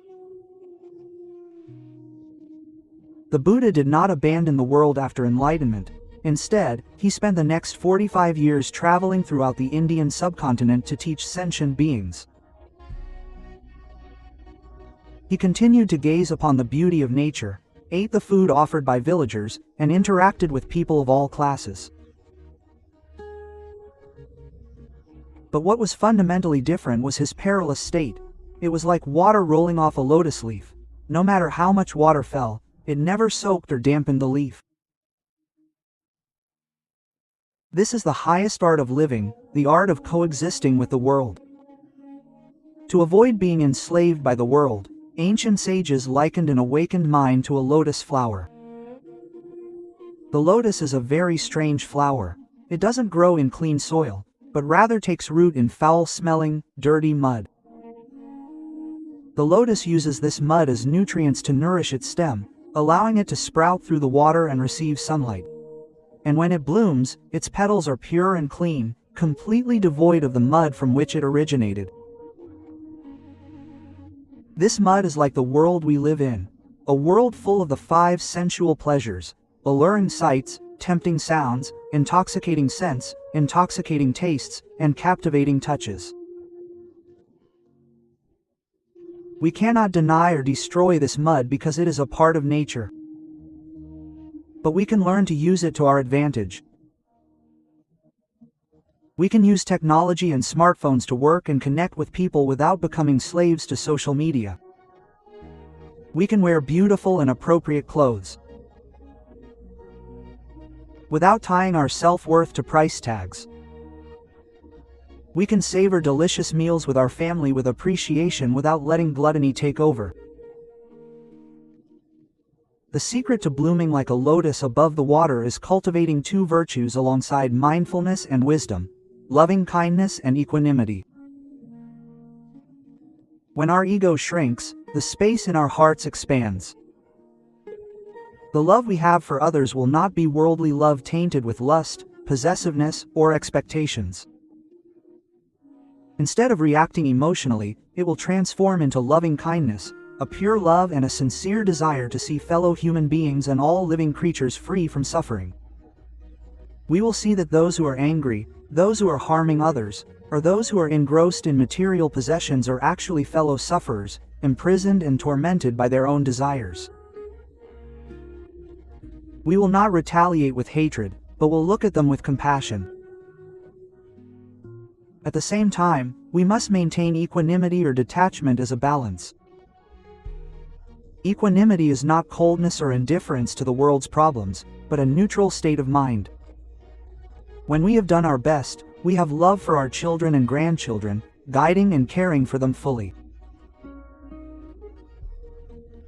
The Buddha did not abandon the world after enlightenment. Instead, he spent the next 45 years traveling throughout the Indian subcontinent to teach sentient beings. He continued to gaze upon the beauty of nature, ate the food offered by villagers, and interacted with people of all classes. But what was fundamentally different was his perilous state. It was like water rolling off a lotus leaf. No matter how much water fell, it never soaked or dampened the leaf. This is the highest art of living, the art of coexisting with the world. To avoid being enslaved by the world, ancient sages likened an awakened mind to a lotus flower. The lotus is a very strange flower. It doesn't grow in clean soil, but rather takes root in foul-smelling, dirty mud. The lotus uses this mud as nutrients to nourish its stem, allowing it to sprout through the water and receive sunlight. And when it blooms, its petals are pure and clean, completely devoid of the mud from which it originated. This mud is like the world we live in, a world full of the five sensual pleasures, alluring sights, tempting sounds, intoxicating scents, intoxicating tastes, and captivating touches. We cannot deny or destroy this mud because it is a part of nature. But we can learn to use it to our advantage. We can use technology and smartphones to work and connect with people without becoming slaves to social media. We can wear beautiful and appropriate clothes without tying our self-worth to price tags. We can savor delicious meals with our family with appreciation without letting gluttony take over. The secret to blooming like a lotus above the water is cultivating two virtues alongside mindfulness and wisdom: loving kindness and equanimity. When our ego shrinks, the space in our hearts expands. The love we have for others will not be worldly love tainted with lust, possessiveness, or expectations. Instead of reacting emotionally, it will transform into loving kindness, a pure love and a sincere desire to see fellow human beings and all living creatures free from suffering. We will see that those who are angry, those who are harming others, or those who are engrossed in material possessions are actually fellow sufferers, imprisoned and tormented by their own desires. We will not retaliate with hatred, but will look at them with compassion. At the same time, we must maintain equanimity or detachment as a balance. Equanimity is not coldness or indifference to the world's problems, but a neutral state of mind. When we have done our best, we have love for our children and grandchildren, guiding and caring for them fully.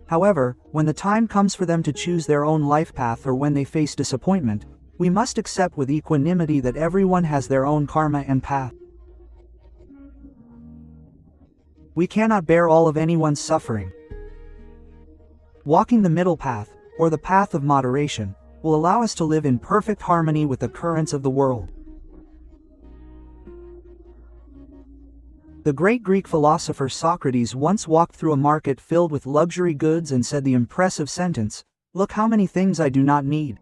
However, when the time comes for them to choose their own life path or when they face disappointment, we must accept with equanimity that everyone has their own karma and path. We cannot bear all of anyone's suffering. Walking the middle path, or the path of moderation, will allow us to live in perfect harmony with the currents of the world. The great Greek philosopher Socrates once walked through a market filled with luxury goods and said the impressive sentence, "Look how many things I do not need."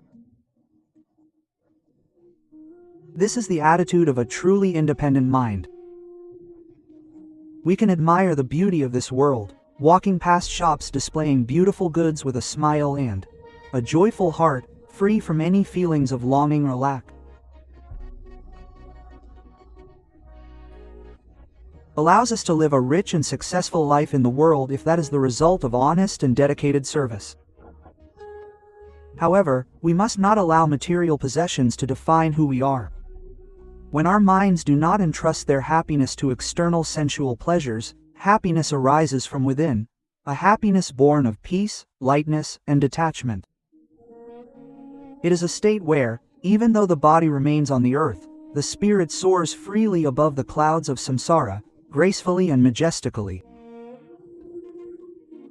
This is the attitude of a truly independent mind. We can admire the beauty of this world, walking past shops displaying beautiful goods with a smile and a joyful heart, free from any feelings of longing or lack. Allows us to live a rich and successful life in the world if that is the result of honest and dedicated service. However, we must not allow material possessions to define who we are. When our minds do not entrust their happiness to external sensual pleasures, happiness arises from within, a happiness born of peace, lightness, and detachment. It is a state where, even though the body remains on the earth, the spirit soars freely above the clouds of samsara, gracefully and majestically.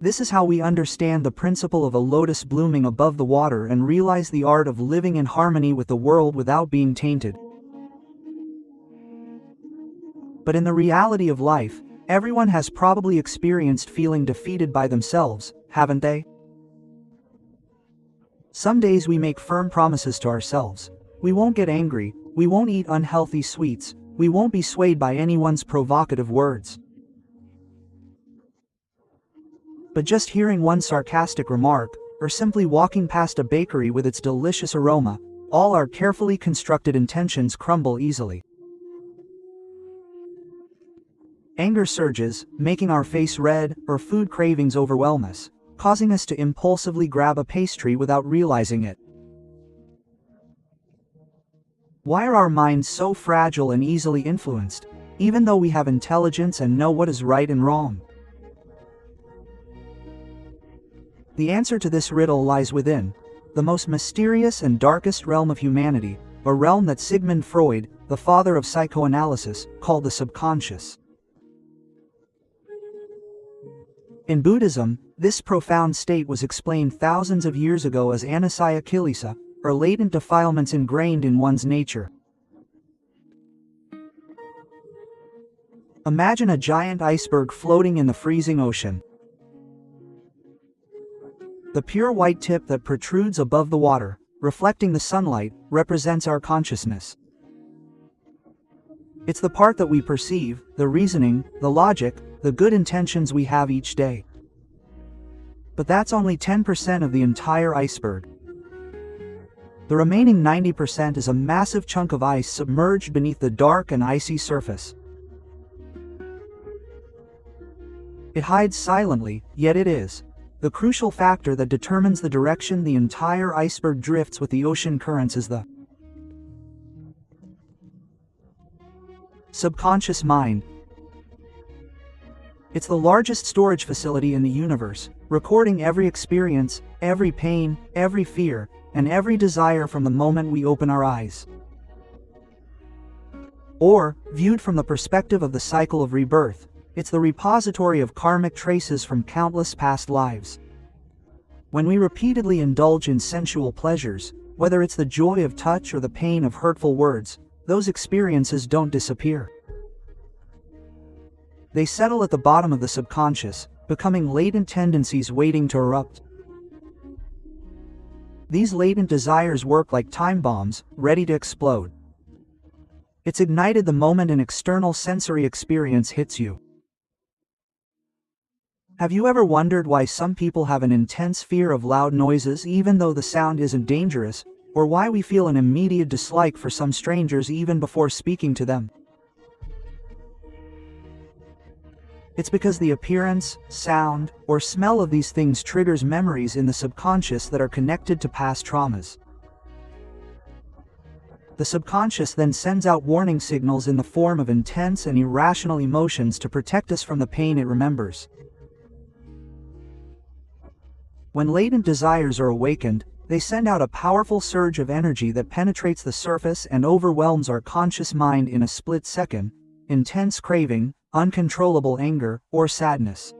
This is how we understand the principle of a lotus blooming above the water and realize the art of living in harmony with the world without being tainted. But in the reality of life, everyone has probably experienced feeling defeated by themselves, haven't they? Some days we make firm promises to ourselves. We won't get angry, we won't eat unhealthy sweets, we won't be swayed by anyone's provocative words. But just hearing one sarcastic remark, or simply walking past a bakery with its delicious aroma, all our carefully constructed intentions crumble easily. Anger surges, making our face red, or food cravings overwhelm us, causing us to impulsively grab a pastry without realizing it. Why are our minds so fragile and easily influenced, even though we have intelligence and know what is right and wrong? The answer to this riddle lies within the most mysterious and darkest realm of humanity, a realm that Sigmund Freud, the father of psychoanalysis, called the subconscious. In Buddhism, this profound state was explained thousands of years ago as anasaya kilesa, or latent defilements ingrained in one's nature. Imagine a giant iceberg floating in the freezing ocean. The pure white tip that protrudes above the water, reflecting the sunlight, represents our consciousness. It's the part that we perceive, the reasoning, the logic, the good intentions we have each day. But that's only 10% of the entire iceberg. The remaining 90% is a massive chunk of ice submerged beneath the dark and icy surface. It hides silently, yet it is the crucial factor that determines the direction the entire iceberg drifts with the ocean currents. Is the subconscious mind. It's the largest storage facility in the universe, recording every experience, every pain, every fear, and every desire from the moment we open our eyes. Or, viewed from the perspective of the cycle of rebirth, it's the repository of karmic traces from countless past lives. When we repeatedly indulge in sensual pleasures, whether it's the joy of touch or the pain of hurtful words, those experiences don't disappear. They settle at the bottom of the subconscious, becoming latent tendencies waiting to erupt. These latent desires work like time bombs, ready to explode. It's ignited the moment an external sensory experience hits you. Have you ever wondered why some people have an intense fear of loud noises even though the sound isn't dangerous, or why we feel an immediate dislike for some strangers even before speaking to them? It's because the appearance, sound, or smell of these things triggers memories in the subconscious that are connected to past traumas. The subconscious then sends out warning signals in the form of intense and irrational emotions to protect us from the pain it remembers. When latent desires are awakened, they send out a powerful surge of energy that penetrates the surface and overwhelms our conscious mind in a split second. Intense craving, uncontrollable anger, or sadness.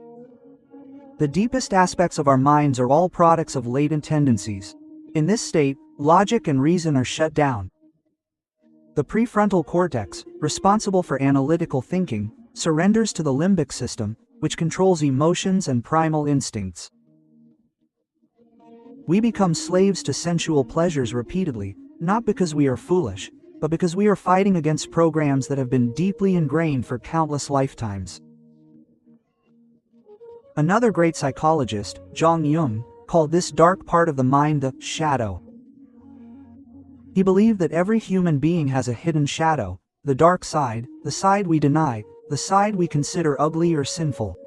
The deepest aspects of our minds are all products of latent tendencies. In this state, logic and reason are shut down. The prefrontal cortex, responsible for analytical thinking, surrenders to the limbic system, which controls emotions and primal instincts. We become slaves to sensual pleasures repeatedly, not because we are foolish, but because we are fighting against programs that have been deeply ingrained for countless lifetimes. Another great psychologist, Zhang Jung, called this dark part of the mind the shadow. He believed that every human being has a hidden shadow, the dark side, the side we deny, the side we consider ugly or sinful.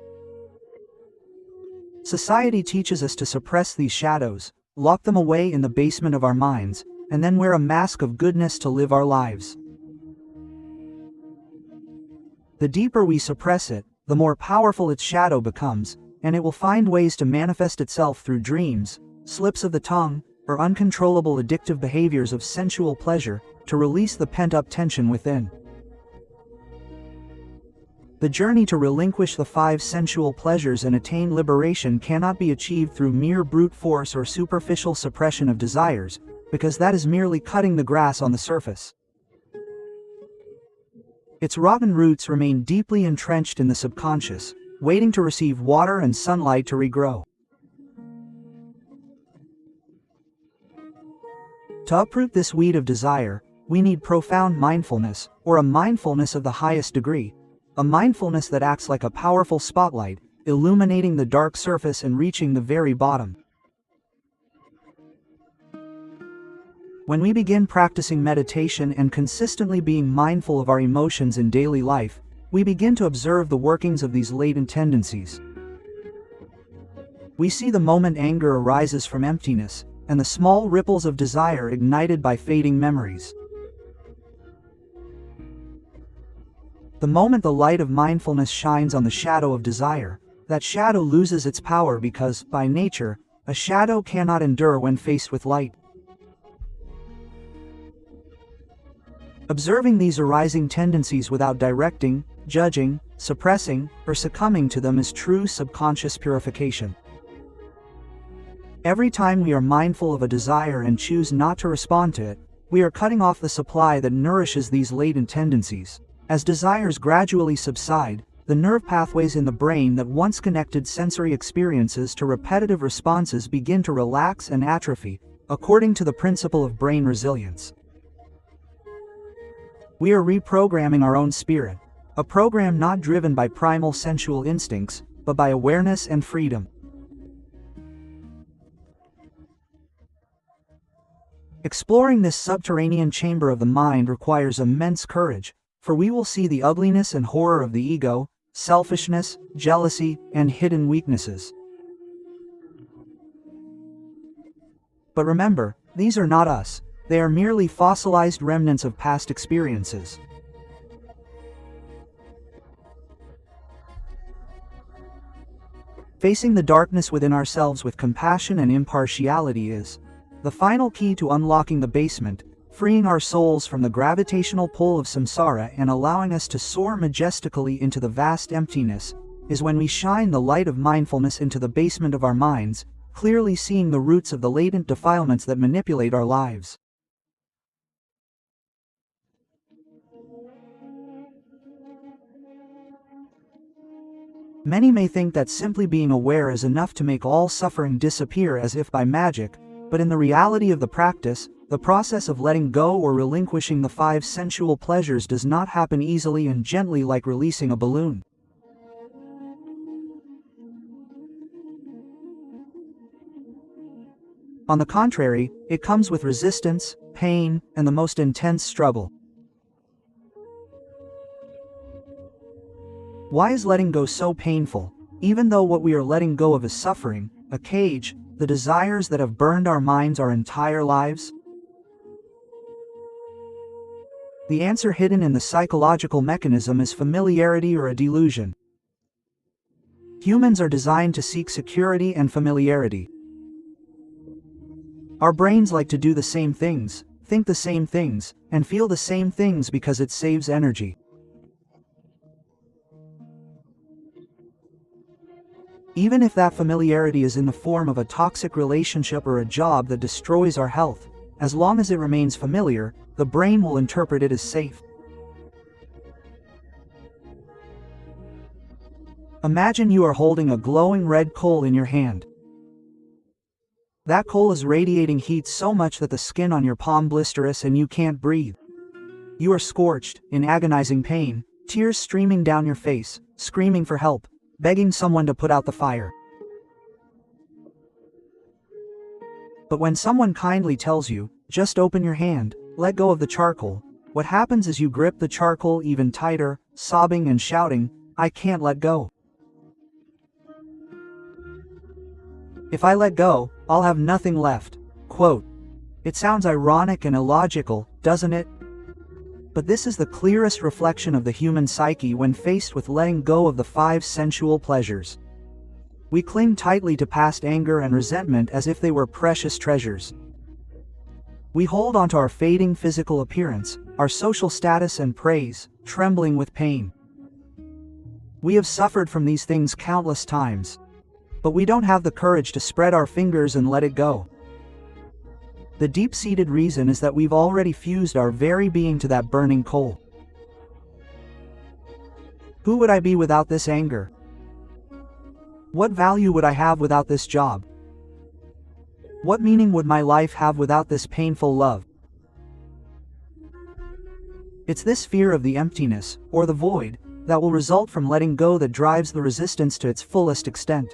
Society teaches us to suppress these shadows, lock them away in the basement of our minds, and then wear a mask of goodness to live our lives. The deeper we suppress it, the more powerful its shadow becomes, and it will find ways to manifest itself through dreams, slips of the tongue, or uncontrollable addictive behaviors of sensual pleasure, to release the pent-up tension within. The journey to relinquish the 5 sensual pleasures and attain liberation cannot be achieved through mere brute force or superficial suppression of desires, because that is merely cutting the grass on the surface. Its rotten roots remain deeply entrenched in the subconscious, waiting to receive water and sunlight to regrow. To uproot this weed of desire, we need profound mindfulness, or a mindfulness of the highest degree, a mindfulness that acts like a powerful spotlight, illuminating the dark surface and reaching the very bottom. When we begin practicing meditation and consistently being mindful of our emotions in daily life, we begin to observe the workings of these latent tendencies. We see the moment anger arises from emptiness, and the small ripples of desire ignited by fading memories. The moment the light of mindfulness shines on the shadow of desire, that shadow loses its power because, by nature, a shadow cannot endure when faced with light. Observing these arising tendencies without directing, judging, suppressing, or succumbing to them is true subconscious purification. Every time we are mindful of a desire and choose not to respond to it, we are cutting off the supply that nourishes these latent tendencies. As desires gradually subside, the nerve pathways in the brain that once connected sensory experiences to repetitive responses begin to relax and atrophy, according to the principle of brain resilience. We are reprogramming our own spirit, a program not driven by primal sensual instincts, but by awareness and freedom. Exploring this subterranean chamber of the mind requires immense courage, for we will see the ugliness and horror of the ego, selfishness, jealousy, and hidden weaknesses. But remember, these are not us, they are merely fossilized remnants of past experiences. Facing the darkness within ourselves with compassion and impartiality is the final key to unlocking the basement, freeing our souls from the gravitational pull of samsara and allowing us to soar majestically into the vast emptiness, is when we shine the light of mindfulness into the basement of our minds, clearly seeing the roots of the latent defilements that manipulate our lives. Many may think that simply being aware is enough to make all suffering disappear as if by magic, but in the reality of the practice, the process of letting go or relinquishing the 5 sensual pleasures does not happen easily and gently like releasing a balloon. On the contrary, it comes with resistance, pain, and the most intense struggle. Why is letting go so painful, even though what we are letting go of is suffering, a cage, the desires that have burned our minds our entire lives? The answer hidden in the psychological mechanism is familiarity or a delusion. Humans are designed to seek security and familiarity. Our brains like to do the same things, think the same things, and feel the same things because it saves energy. Even if that familiarity is in the form of a toxic relationship or a job that destroys our health, As long as it remains familiar, the brain will interpret it as safe. Imagine you are holding a glowing red coal in your hand. That coal is radiating heat so much that the skin on your palm blisters and you can't breathe. You are scorched, in agonizing pain, tears streaming down your face, screaming for help, begging someone to put out the fire. But when someone kindly tells you, just open your hand, let go of the charcoal, what happens is you grip the charcoal even tighter, sobbing and shouting, "I can't let go. If I let go, I'll have nothing left." Quote. It sounds ironic and illogical, doesn't it? But this is the clearest reflection of the human psyche when faced with letting go of the 5 sensual pleasures. We cling tightly to past anger and resentment as if they were precious treasures. We hold onto our fading physical appearance, our social status and praise, trembling with pain. We have suffered from these things countless times. But we don't have the courage to spread our fingers and let it go. The deep-seated reason is that we've already fused our very being to that burning coal. Who would I be without this anger? What value would I have without this job? What meaning would my life have without this painful love? It's this fear of the emptiness, or the void, that will result from letting go that drives the resistance to its fullest extent.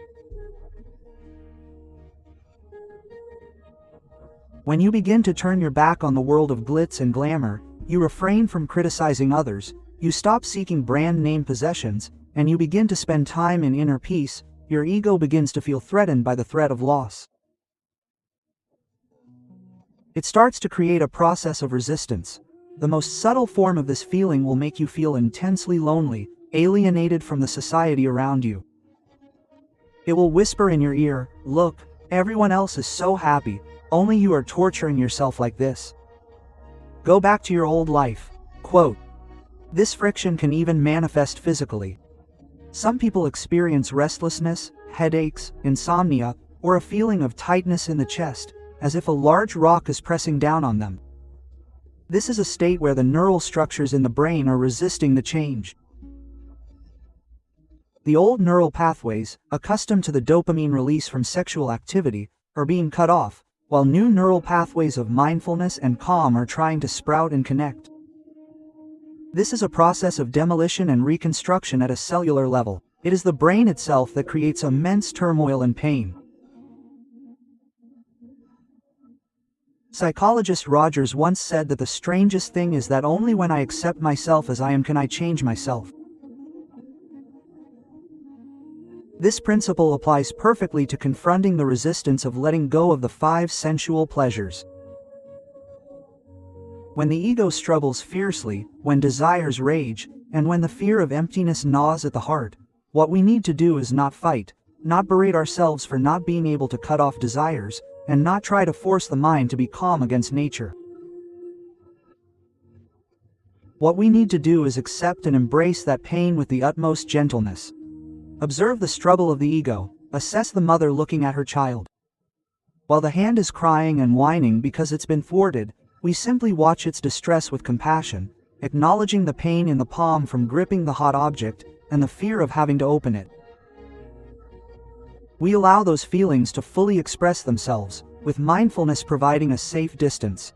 When you begin to turn your back on the world of glitz and glamour, you refrain from criticizing others, you stop seeking brand-name possessions, and you begin to spend time in inner peace, your ego begins to feel threatened by the threat of loss. It starts to create a process of resistance. The most subtle form of this feeling will make you feel intensely lonely, alienated from the society around you. It will whisper in your ear, "Look, everyone else is so happy. Only you are torturing yourself like this. Go back to your old life." Quote. This friction can even manifest physically. Some people experience restlessness, headaches, insomnia, or a feeling of tightness in the chest, as if a large rock is pressing down on them. This is a state where the neural structures in the brain are resisting the change. The old neural pathways, accustomed to the dopamine release from sexual activity, are being cut off, while new neural pathways of mindfulness and calm are trying to sprout and connect. This is a process of demolition and reconstruction at a cellular level. It is the brain itself that creates immense turmoil and pain. Psychologist Rogers once said that the strangest thing is that only when I accept myself as I am can I change myself. This principle applies perfectly to confronting the resistance of letting go of the 5 sensual pleasures. When the ego struggles fiercely, when desires rage, and when the fear of emptiness gnaws at the heart, what we need to do is not fight, not berate ourselves for not being able to cut off desires, and not try to force the mind to be calm against nature. What we need to do is accept and embrace that pain with the utmost gentleness. Observe the struggle of the ego, assess the mother looking at her child. While the hand is crying and whining because it's been thwarted, we simply watch its distress with compassion, acknowledging the pain in the palm from gripping the hot object, and the fear of having to open it. We allow those feelings to fully express themselves, with mindfulness providing a safe distance.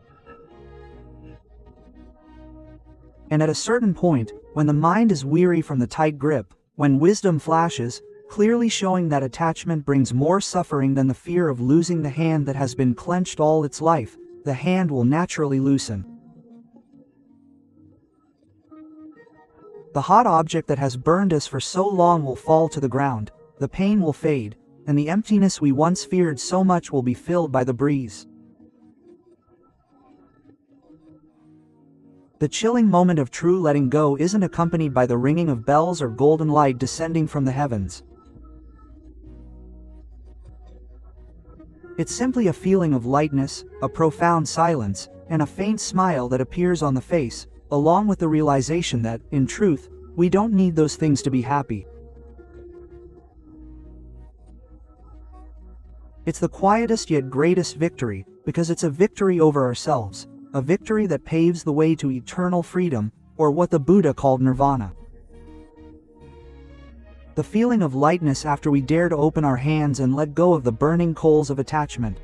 And at a certain point, when the mind is weary from the tight grip, when wisdom flashes, clearly showing that attachment brings more suffering than the fear of losing the hand that has been clenched all its life, the hand will naturally loosen. The hot object that has burned us for so long will fall to the ground, the pain will fade, and the emptiness we once feared so much will be filled by the breeze. The chilling moment of true letting go isn't accompanied by the ringing of bells or golden light descending from the heavens. It's simply a feeling of lightness, a profound silence, and a faint smile that appears on the face, along with the realization that, in truth, we don't need those things to be happy. It's the quietest yet greatest victory, because it's a victory over ourselves, a victory that paves the way to eternal freedom, or what the Buddha called nirvana. The feeling of lightness after we dare to open our hands and let go of the burning coals of attachment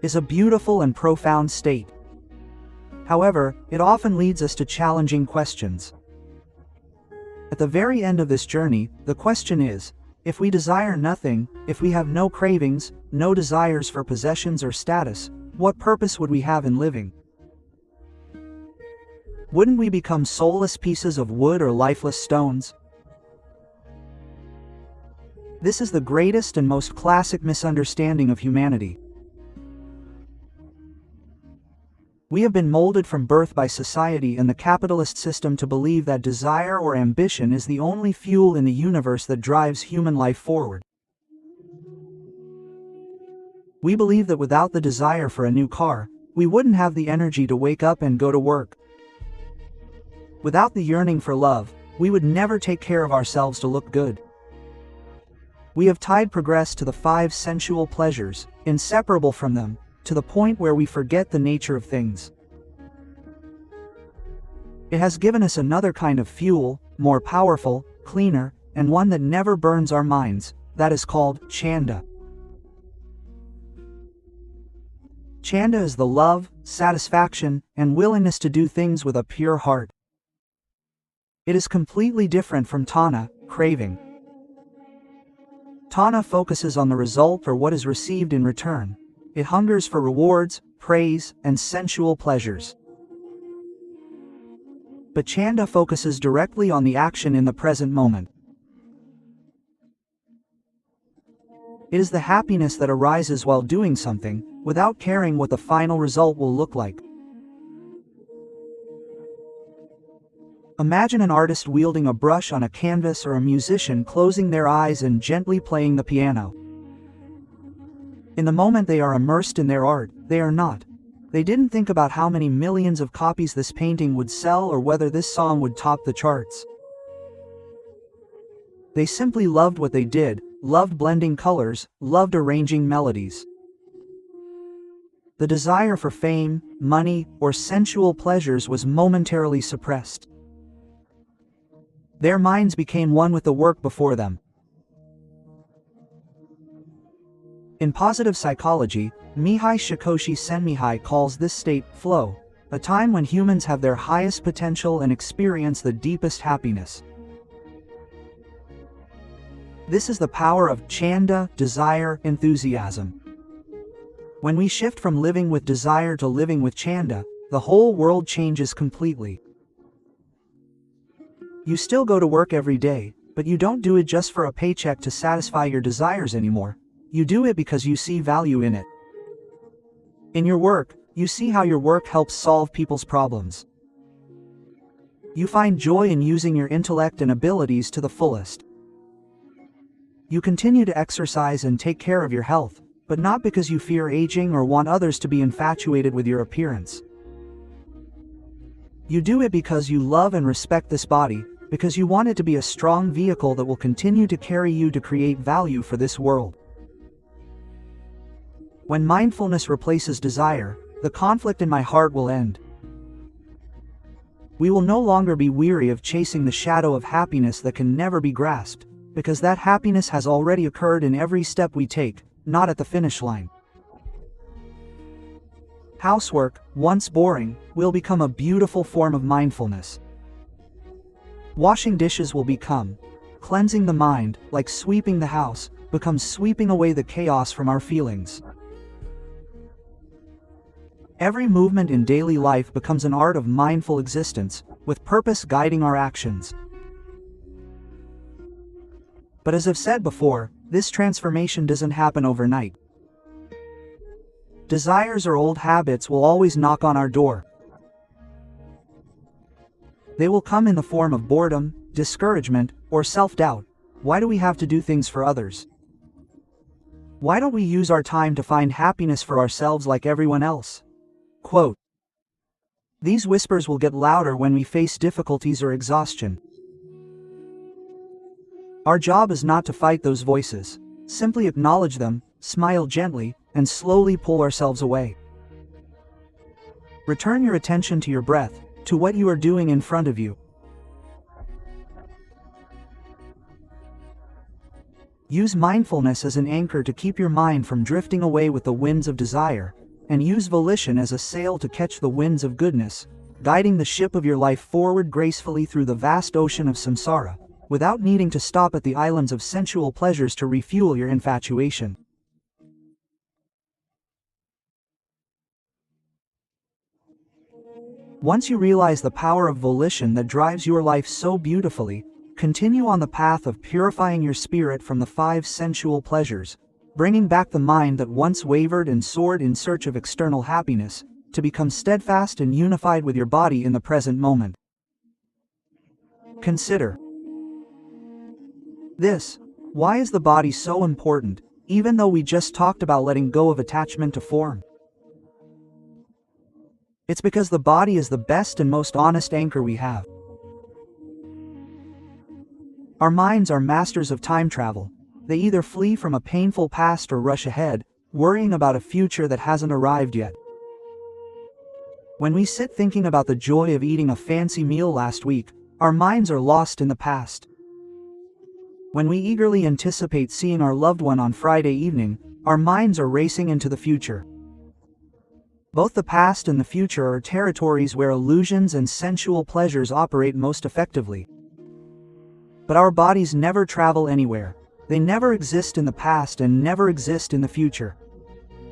is a beautiful and profound state. However, it often leads us to challenging questions. At the very end of this journey, the question is, if we desire nothing, if we have no cravings, no desires for possessions or status, what purpose would we have in living? Wouldn't we become soulless pieces of wood or lifeless stones? This is the greatest and most classic misunderstanding of humanity. We have been molded from birth by society and the capitalist system to believe that desire or ambition is the only fuel in the universe that drives human life forward. We believe that without the desire for a new car, we wouldn't have the energy to wake up and go to work. Without the yearning for love, we would never take care of ourselves to look good. We have tied progress to the 5 sensual pleasures, inseparable from them, to the point where we forget the nature of things. It has given us another kind of fuel, more powerful, cleaner, and one that never burns our minds, that is called chanda. Chanda is the love, satisfaction, and willingness to do things with a pure heart. It is completely different from tanha, craving. Tanha focuses on the result or what is received in return. It hungers for rewards, praise, and sensual pleasures. But chanda focuses directly on the action in the present moment. It is the happiness that arises while doing something, without caring what the final result will look like. Imagine an artist wielding a brush on a canvas or a musician closing their eyes and gently playing the piano. In the moment they are immersed in their art, they are not. They didn't think about how many millions of copies this painting would sell or whether this song would top the charts. They simply loved what they did, loved blending colors, loved arranging melodies. The desire for fame, money, or sensual pleasures was momentarily suppressed. Their minds became one with the work before them. In positive psychology, Mihai Csikszentmihalyi calls this state flow, a time when humans have their highest potential and experience the deepest happiness. This is the power of chanda, desire, enthusiasm. When we shift from living with desire to living with chanda, the whole world changes completely. You still go to work every day, but you don't do it just for a paycheck to satisfy your desires anymore. You do it because you see value in it. In your work, you see how your work helps solve people's problems. You find joy in using your intellect and abilities to the fullest. You continue to exercise and take care of your health, but not because you fear aging or want others to be infatuated with your appearance. You do it because you love and respect this body, because you want it to be a strong vehicle that will continue to carry you to create value for this world. When mindfulness replaces desire, the conflict in my heart will end. We will no longer be weary of chasing the shadow of happiness that can never be grasped, because that happiness has already occurred in every step we take, not at the finish line. Housework, once boring, will become a beautiful form of mindfulness. Washing dishes will become cleansing the mind, like sweeping the house, becomes sweeping away the chaos from our feelings. Every movement in daily life becomes an art of mindful existence, with purpose guiding our actions. But as I've said before, this transformation doesn't happen overnight. Desires or old habits will always knock on our door. They will come in the form of boredom, discouragement, or self-doubt. Why do we have to do things for others? Why don't we use our time to find happiness for ourselves like everyone else? Quote, these whispers will get louder when we face difficulties or exhaustion. Our job is not to fight those voices. Simply acknowledge them, smile gently, and slowly pull ourselves away. Return your attention to your breath, to what you are doing in front of you. Use mindfulness as an anchor to keep your mind from drifting away with the winds of desire, and use volition as a sail to catch the winds of goodness, guiding the ship of your life forward gracefully through the vast ocean of samsara, without needing to stop at the islands of sensual pleasures to refuel your infatuation. Once you realize the power of volition that drives your life so beautifully, continue on the path of purifying your spirit from the 5 sensual pleasures, bringing back the mind that once wavered and soared in search of external happiness, to become steadfast and unified with your body in the present moment. Consider this. Why is the body so important, even though we just talked about letting go of attachment to form? It's because the body is the best and most honest anchor we have. Our minds are masters of time travel. They either flee from a painful past or rush ahead, worrying about a future that hasn't arrived yet. When we sit thinking about the joy of eating a fancy meal last week, our minds are lost in the past. When we eagerly anticipate seeing our loved one on Friday evening, our minds are racing into the future. Both the past and the future are territories where illusions and sensual pleasures operate most effectively. But our bodies never travel anywhere. They never exist in the past and never exist in the future.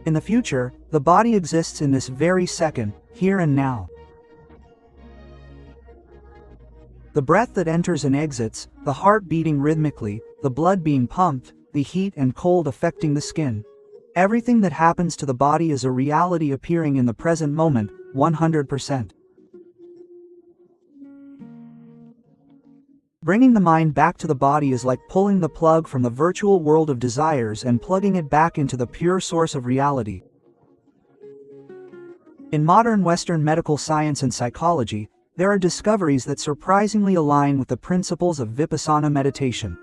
In the future, the body exists in this very second, here and now. The breath that enters and exits, the heart beating rhythmically, the blood being pumped, the heat and cold affecting the skin. Everything that happens to the body is a reality appearing in the present moment, 100%. Bringing the mind back to the body is like pulling the plug from the virtual world of desires and plugging it back into the pure source of reality. In modern Western medical science and psychology, there are discoveries that surprisingly align with the principles of Vipassana meditation.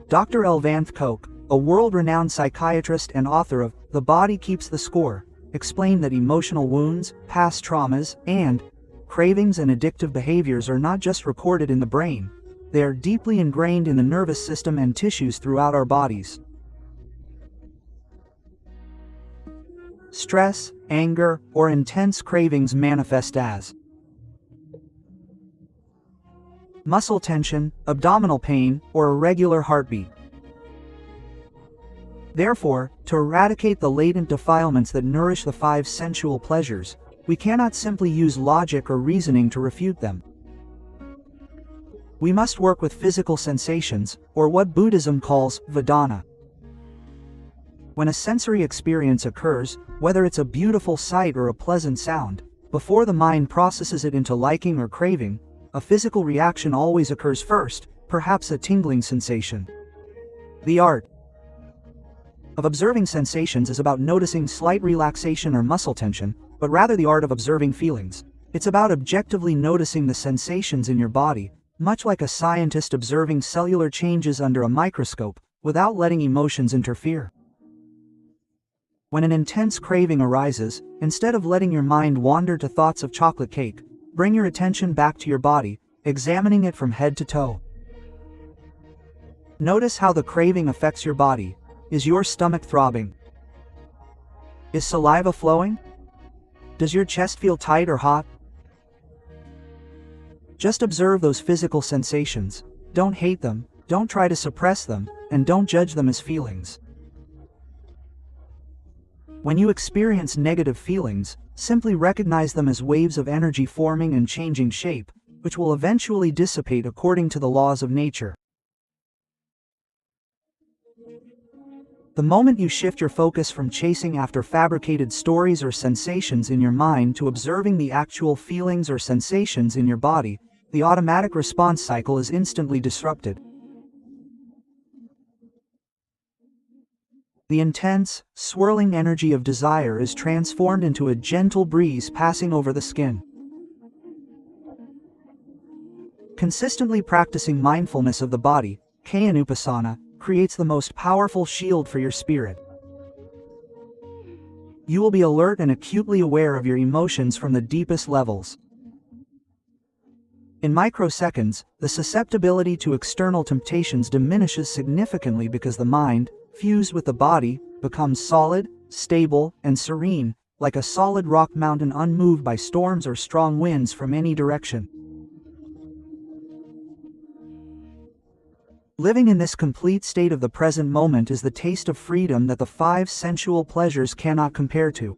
Dr. Elvanth Koch, a world-renowned psychiatrist and author of The Body Keeps the Score, explained that emotional wounds, past traumas, and cravings and addictive behaviors are not just recorded in the brain, they are deeply ingrained in the nervous system and tissues throughout our bodies. Stress, anger, or intense cravings manifest as muscle tension, abdominal pain, or irregular heartbeat. Therefore, to eradicate the latent defilements that nourish the 5 sensual pleasures, we cannot simply use logic or reasoning to refute them. We must work with physical sensations, or what Buddhism calls vedana. When a sensory experience occurs, whether it's a beautiful sight or a pleasant sound, before the mind processes it into liking or craving, a physical reaction always occurs first, perhaps a tingling sensation. The art of observing sensations is about noticing slight relaxation or muscle tension, but rather the art of observing feelings. It's about objectively noticing the sensations in your body, much like a scientist observing cellular changes under a microscope, without letting emotions interfere. When an intense craving arises, instead of letting your mind wander to thoughts of chocolate cake, bring your attention back to your body, examining it from head to toe. Notice how the craving affects your body. Is your stomach throbbing? Is saliva flowing? Does your chest feel tight or hot? Just observe those physical sensations. Don't hate them, don't try to suppress them, and don't judge them as feelings. When you experience negative feelings, simply recognize them as waves of energy forming and changing shape, which will eventually dissipate according to the laws of nature. The moment you shift your focus from chasing after fabricated stories or sensations in your mind to observing the actual feelings or sensations in your body, the automatic response cycle is instantly disrupted. The intense, swirling energy of desire is transformed into a gentle breeze passing over the skin. Consistently practicing mindfulness of the body, Kayanupassana, creates the most powerful shield for your spirit. You will be alert and acutely aware of your emotions from the deepest levels. In microseconds, the susceptibility to external temptations diminishes significantly because the mind, fused with the body, becomes solid, stable, and serene, like a solid rock mountain unmoved by storms or strong winds from any direction. Living in this complete state of the present moment is the taste of freedom that the 5 sensual pleasures cannot compare to.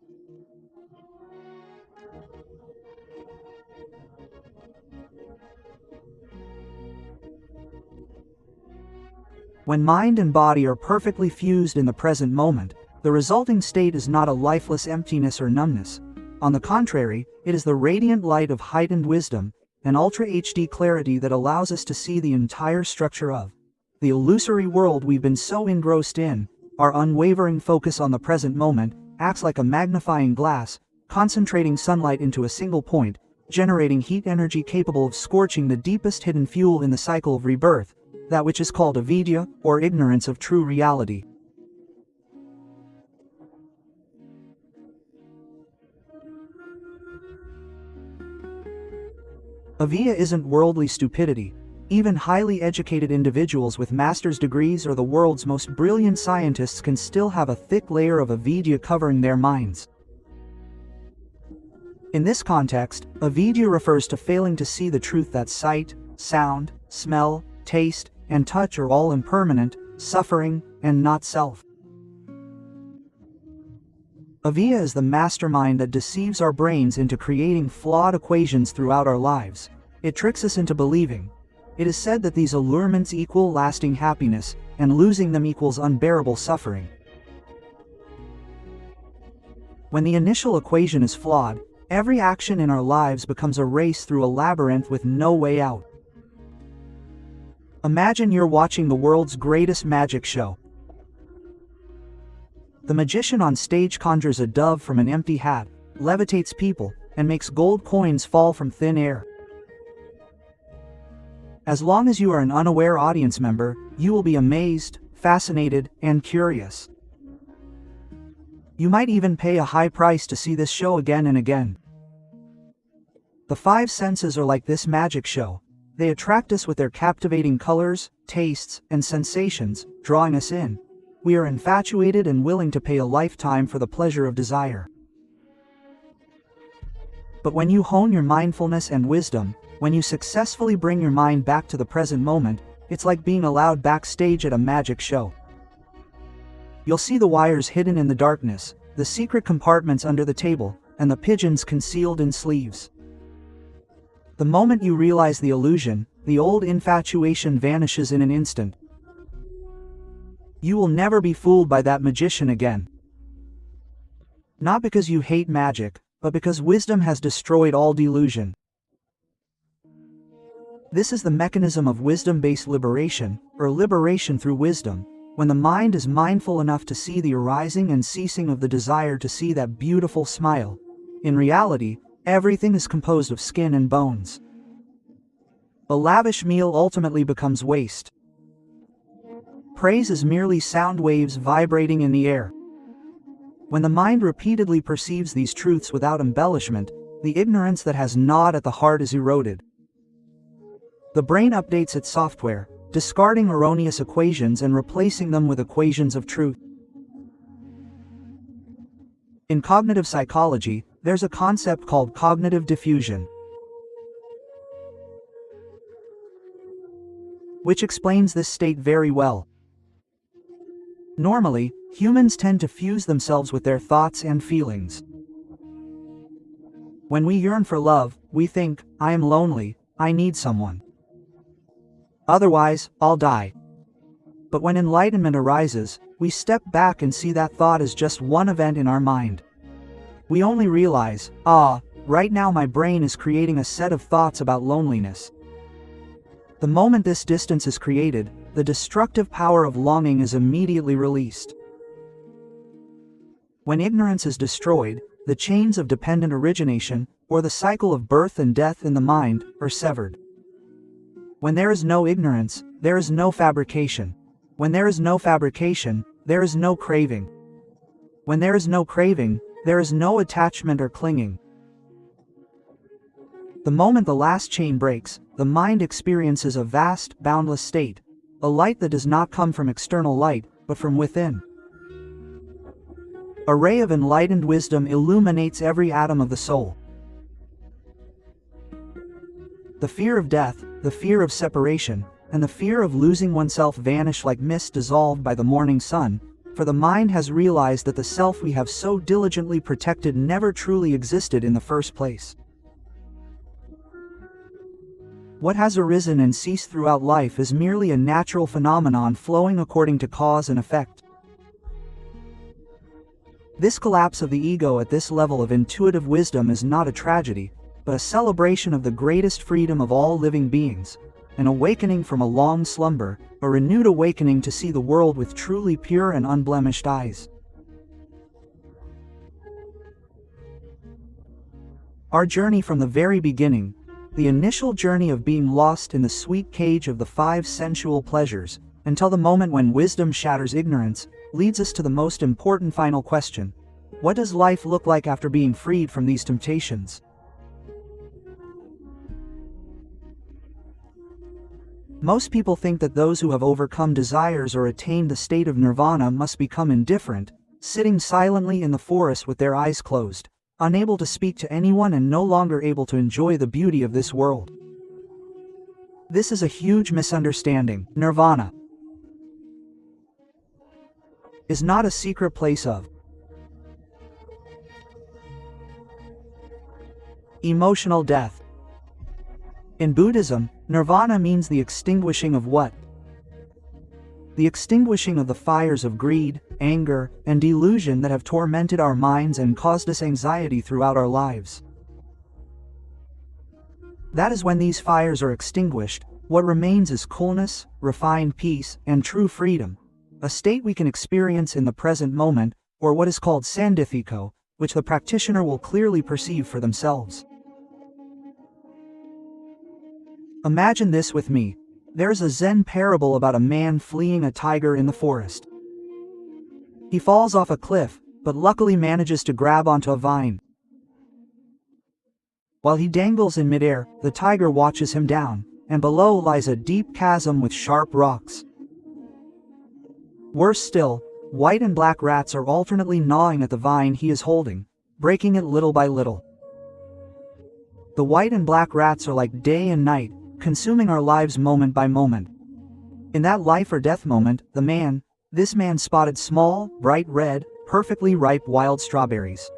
When mind and body are perfectly fused in the present moment, the resulting state is not a lifeless emptiness or numbness. On the contrary, it is the radiant light of heightened wisdom, an Ultra HD clarity that allows us to see the entire structure of the illusory world we've been so engrossed in. Our unwavering focus on the present moment acts like a magnifying glass, concentrating sunlight into a single point, generating heat energy capable of scorching the deepest hidden fuel in the cycle of rebirth, that which is called avidya, or ignorance of true reality. Avidya isn't worldly stupidity. Even highly educated individuals with master's degrees or the world's most brilliant scientists can still have a thick layer of avidya covering their minds. In this context, avidya refers to failing to see the truth that sight, sound, smell, taste, and touch are all impermanent, suffering, and not self. Avidya is the mastermind that deceives our brains into creating flawed equations throughout our lives. It tricks us into believing. It is said that these allurements equal lasting happiness, and losing them equals unbearable suffering. When the initial equation is flawed, every action in our lives becomes a race through a labyrinth with no way out. Imagine you're watching the world's greatest magic show. The magician on stage conjures a dove from an empty hat, levitates people, and makes gold coins fall from thin air. As long as you are an unaware audience member, you will be amazed, fascinated, and curious. You might even pay a high price to see this show again and again. The 5 senses are like this magic show. They attract us with their captivating colors, tastes, and sensations, drawing us in. We are infatuated and willing to pay a lifetime for the pleasure of desire. But when you hone your mindfulness and wisdom, when you successfully bring your mind back to the present moment, it's like being allowed backstage at a magic show. You'll see the wires hidden in the darkness, the secret compartments under the table, and the pigeons concealed in sleeves. The moment you realize the illusion, the old infatuation vanishes in an instant. You will never be fooled by that magician again. Not because you hate magic, but because wisdom has destroyed all delusion. This is the mechanism of wisdom-based liberation, or liberation through wisdom, when the mind is mindful enough to see the arising and ceasing of the desire to see that beautiful smile. In reality, everything is composed of skin and bones. A lavish meal ultimately becomes waste. Praise is merely sound waves vibrating in the air. When the mind repeatedly perceives these truths without embellishment, the ignorance that has gnawed at the heart is eroded. The brain updates its software, discarding erroneous equations and replacing them with equations of truth. In cognitive psychology, there's a concept called cognitive diffusion, which explains this state very well. Normally, humans tend to fuse themselves with their thoughts and feelings. When we yearn for love, we think, I am lonely, I need someone. Otherwise, I'll die. But when enlightenment arises, we step back and see that thought as just one event in our mind. We only realize, right now my brain is creating a set of thoughts about loneliness. The moment this distance is created, the destructive power of longing is immediately released. When ignorance is destroyed, the chains of dependent origination, or the cycle of birth and death in the mind, are severed. When there is no ignorance, there is no fabrication. When there is no fabrication, there is no craving. When there is no craving, there is no attachment or clinging. The moment the last chain breaks, the mind experiences a vast, boundless state, a light that does not come from external light, but from within. A ray of enlightened wisdom illuminates every atom of the soul. The fear of death, the fear of separation, and the fear of losing oneself vanish like mist dissolved by the morning sun, for the mind has realized that the self we have so diligently protected never truly existed in the first place. What has arisen and ceased throughout life is merely a natural phenomenon flowing according to cause and effect. This collapse of the ego at this level of intuitive wisdom is not a tragedy, but a celebration of the greatest freedom of all living beings, an awakening from a long slumber, a renewed awakening to see the world with truly pure and unblemished eyes. Our journey from the very beginning, the initial journey of being lost in the sweet cage of the 5 sensual pleasures, until the moment when wisdom shatters ignorance, leads us to the most important final question. What does life look like after being freed from these temptations? Most people think that those who have overcome desires or attained the state of nirvana must become indifferent, sitting silently in the forest with their eyes closed, unable to speak to anyone and no longer able to enjoy the beauty of this world. This is a huge misunderstanding. Nirvana is not a secret place of emotional death. In Buddhism, nirvana means the extinguishing of what? The extinguishing of the fires of greed, anger, and delusion that have tormented our minds and caused us anxiety throughout our lives. That is when these fires are extinguished, what remains is coolness, refined peace, and true freedom, a state we can experience in the present moment, or what is called sandithiko, which the practitioner will clearly perceive for themselves. Imagine this with me. There's a Zen parable about a man fleeing a tiger in the forest. He falls off a cliff, but luckily manages to grab onto a vine. While he dangles in midair, the tiger watches him down, and below lies a deep chasm with sharp rocks. Worse still, white and black rats are alternately gnawing at the vine he is holding, breaking it little by little. The white and black rats are like day and night, consuming our lives moment by moment. In that life or death moment, this man spotted small, bright red, perfectly ripe wild strawberries.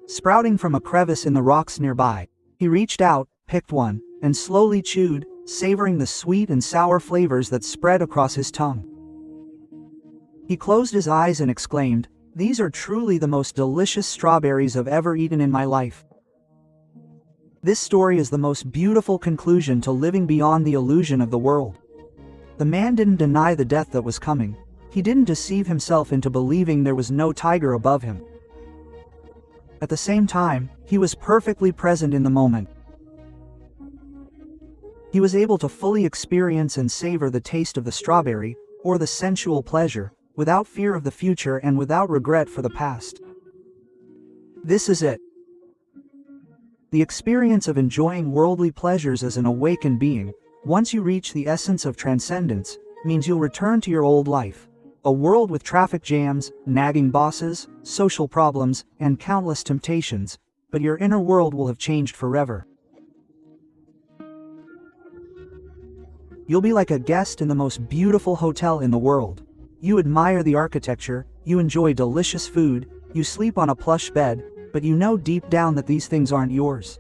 Sprouting from a crevice in the rocks nearby, he reached out, picked one, and slowly chewed, savoring the sweet and sour flavors that spread across his tongue. He closed his eyes and exclaimed, "These are truly the most delicious strawberries I've ever eaten in my life." This story is the most beautiful conclusion to living beyond the illusion of the world. The man didn't deny the death that was coming. He didn't deceive himself into believing there was no tiger above him. At the same time, he was perfectly present in the moment. He was able to fully experience and savor the taste of the strawberry, or the sensual pleasure, without fear of the future and without regret for the past. This is it. The experience of enjoying worldly pleasures as an awakened being, once you reach the essence of transcendence, means you'll return to your old life, a world with traffic jams, nagging bosses, social problems, and countless temptations, but your inner world will have changed forever. You'll be like a guest in the most beautiful hotel in the world. You admire the architecture, you enjoy delicious food, you sleep on a plush bed, but you know deep down that these things aren't yours.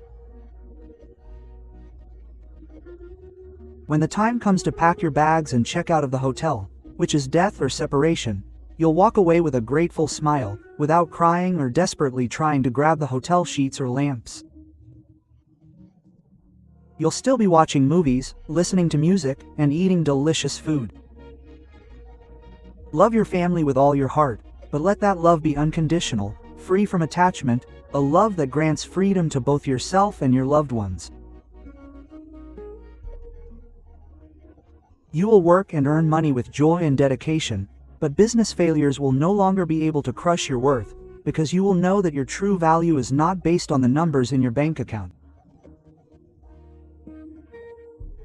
When the time comes to pack your bags and check out of the hotel, which is death or separation, you'll walk away with a grateful smile, without crying or desperately trying to grab the hotel sheets or lamps. You'll still be watching movies, listening to music, and eating delicious food. Love your family with all your heart, but let that love be unconditional, free from attachment, a love that grants freedom to both yourself and your loved ones. You will work and earn money with joy and dedication, but business failures will no longer be able to crush your worth, because you will know that your true value is not based on the numbers in your bank account.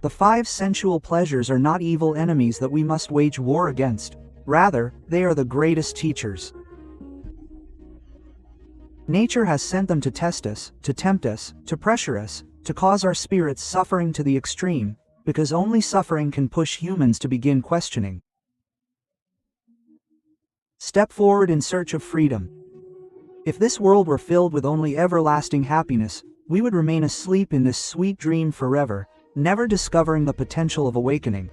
The 5 sensual pleasures are not evil enemies that we must wage war against. Rather, they are the greatest teachers. Nature has sent them to test us, to tempt us, to pressure us, to cause our spirits suffering to the extreme, because only suffering can push humans to begin questioning. Step forward in search of freedom. If this world were filled with only everlasting happiness, we would remain asleep in this sweet dream forever, never discovering the potential of awakening.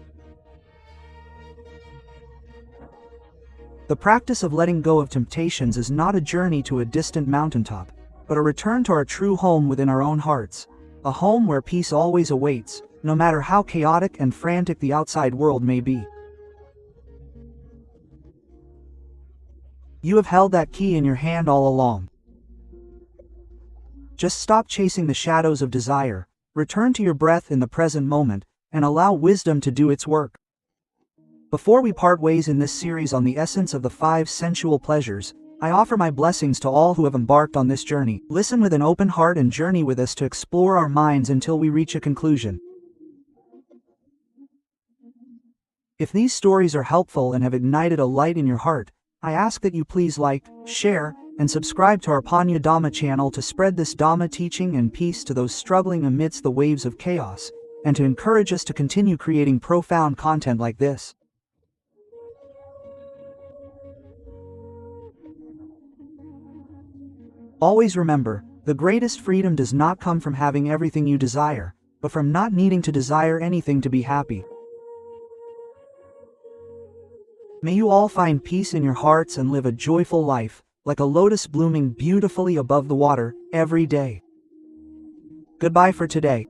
The practice of letting go of temptations is not a journey to a distant mountaintop, but a return to our true home within our own hearts, a home where peace always awaits, no matter how chaotic and frantic the outside world may be. You have held that key in your hand all along. Just stop chasing the shadows of desire, return to your breath in the present moment, and allow wisdom to do its work. Before we part ways in this series on the essence of the 5 sensual pleasures, I offer my blessings to all who have embarked on this journey. Listen with an open heart and journey with us to explore our minds until we reach a conclusion. If these stories are helpful and have ignited a light in your heart, I ask that you please like, share, and subscribe to our Panya Dhamma channel to spread this Dhamma teaching and peace to those struggling amidst the waves of chaos, and to encourage us to continue creating profound content like this. Always remember, the greatest freedom does not come from having everything you desire, but from not needing to desire anything to be happy. May you all find peace in your hearts and live a joyful life, like a lotus blooming beautifully above the water, every day. Goodbye for today.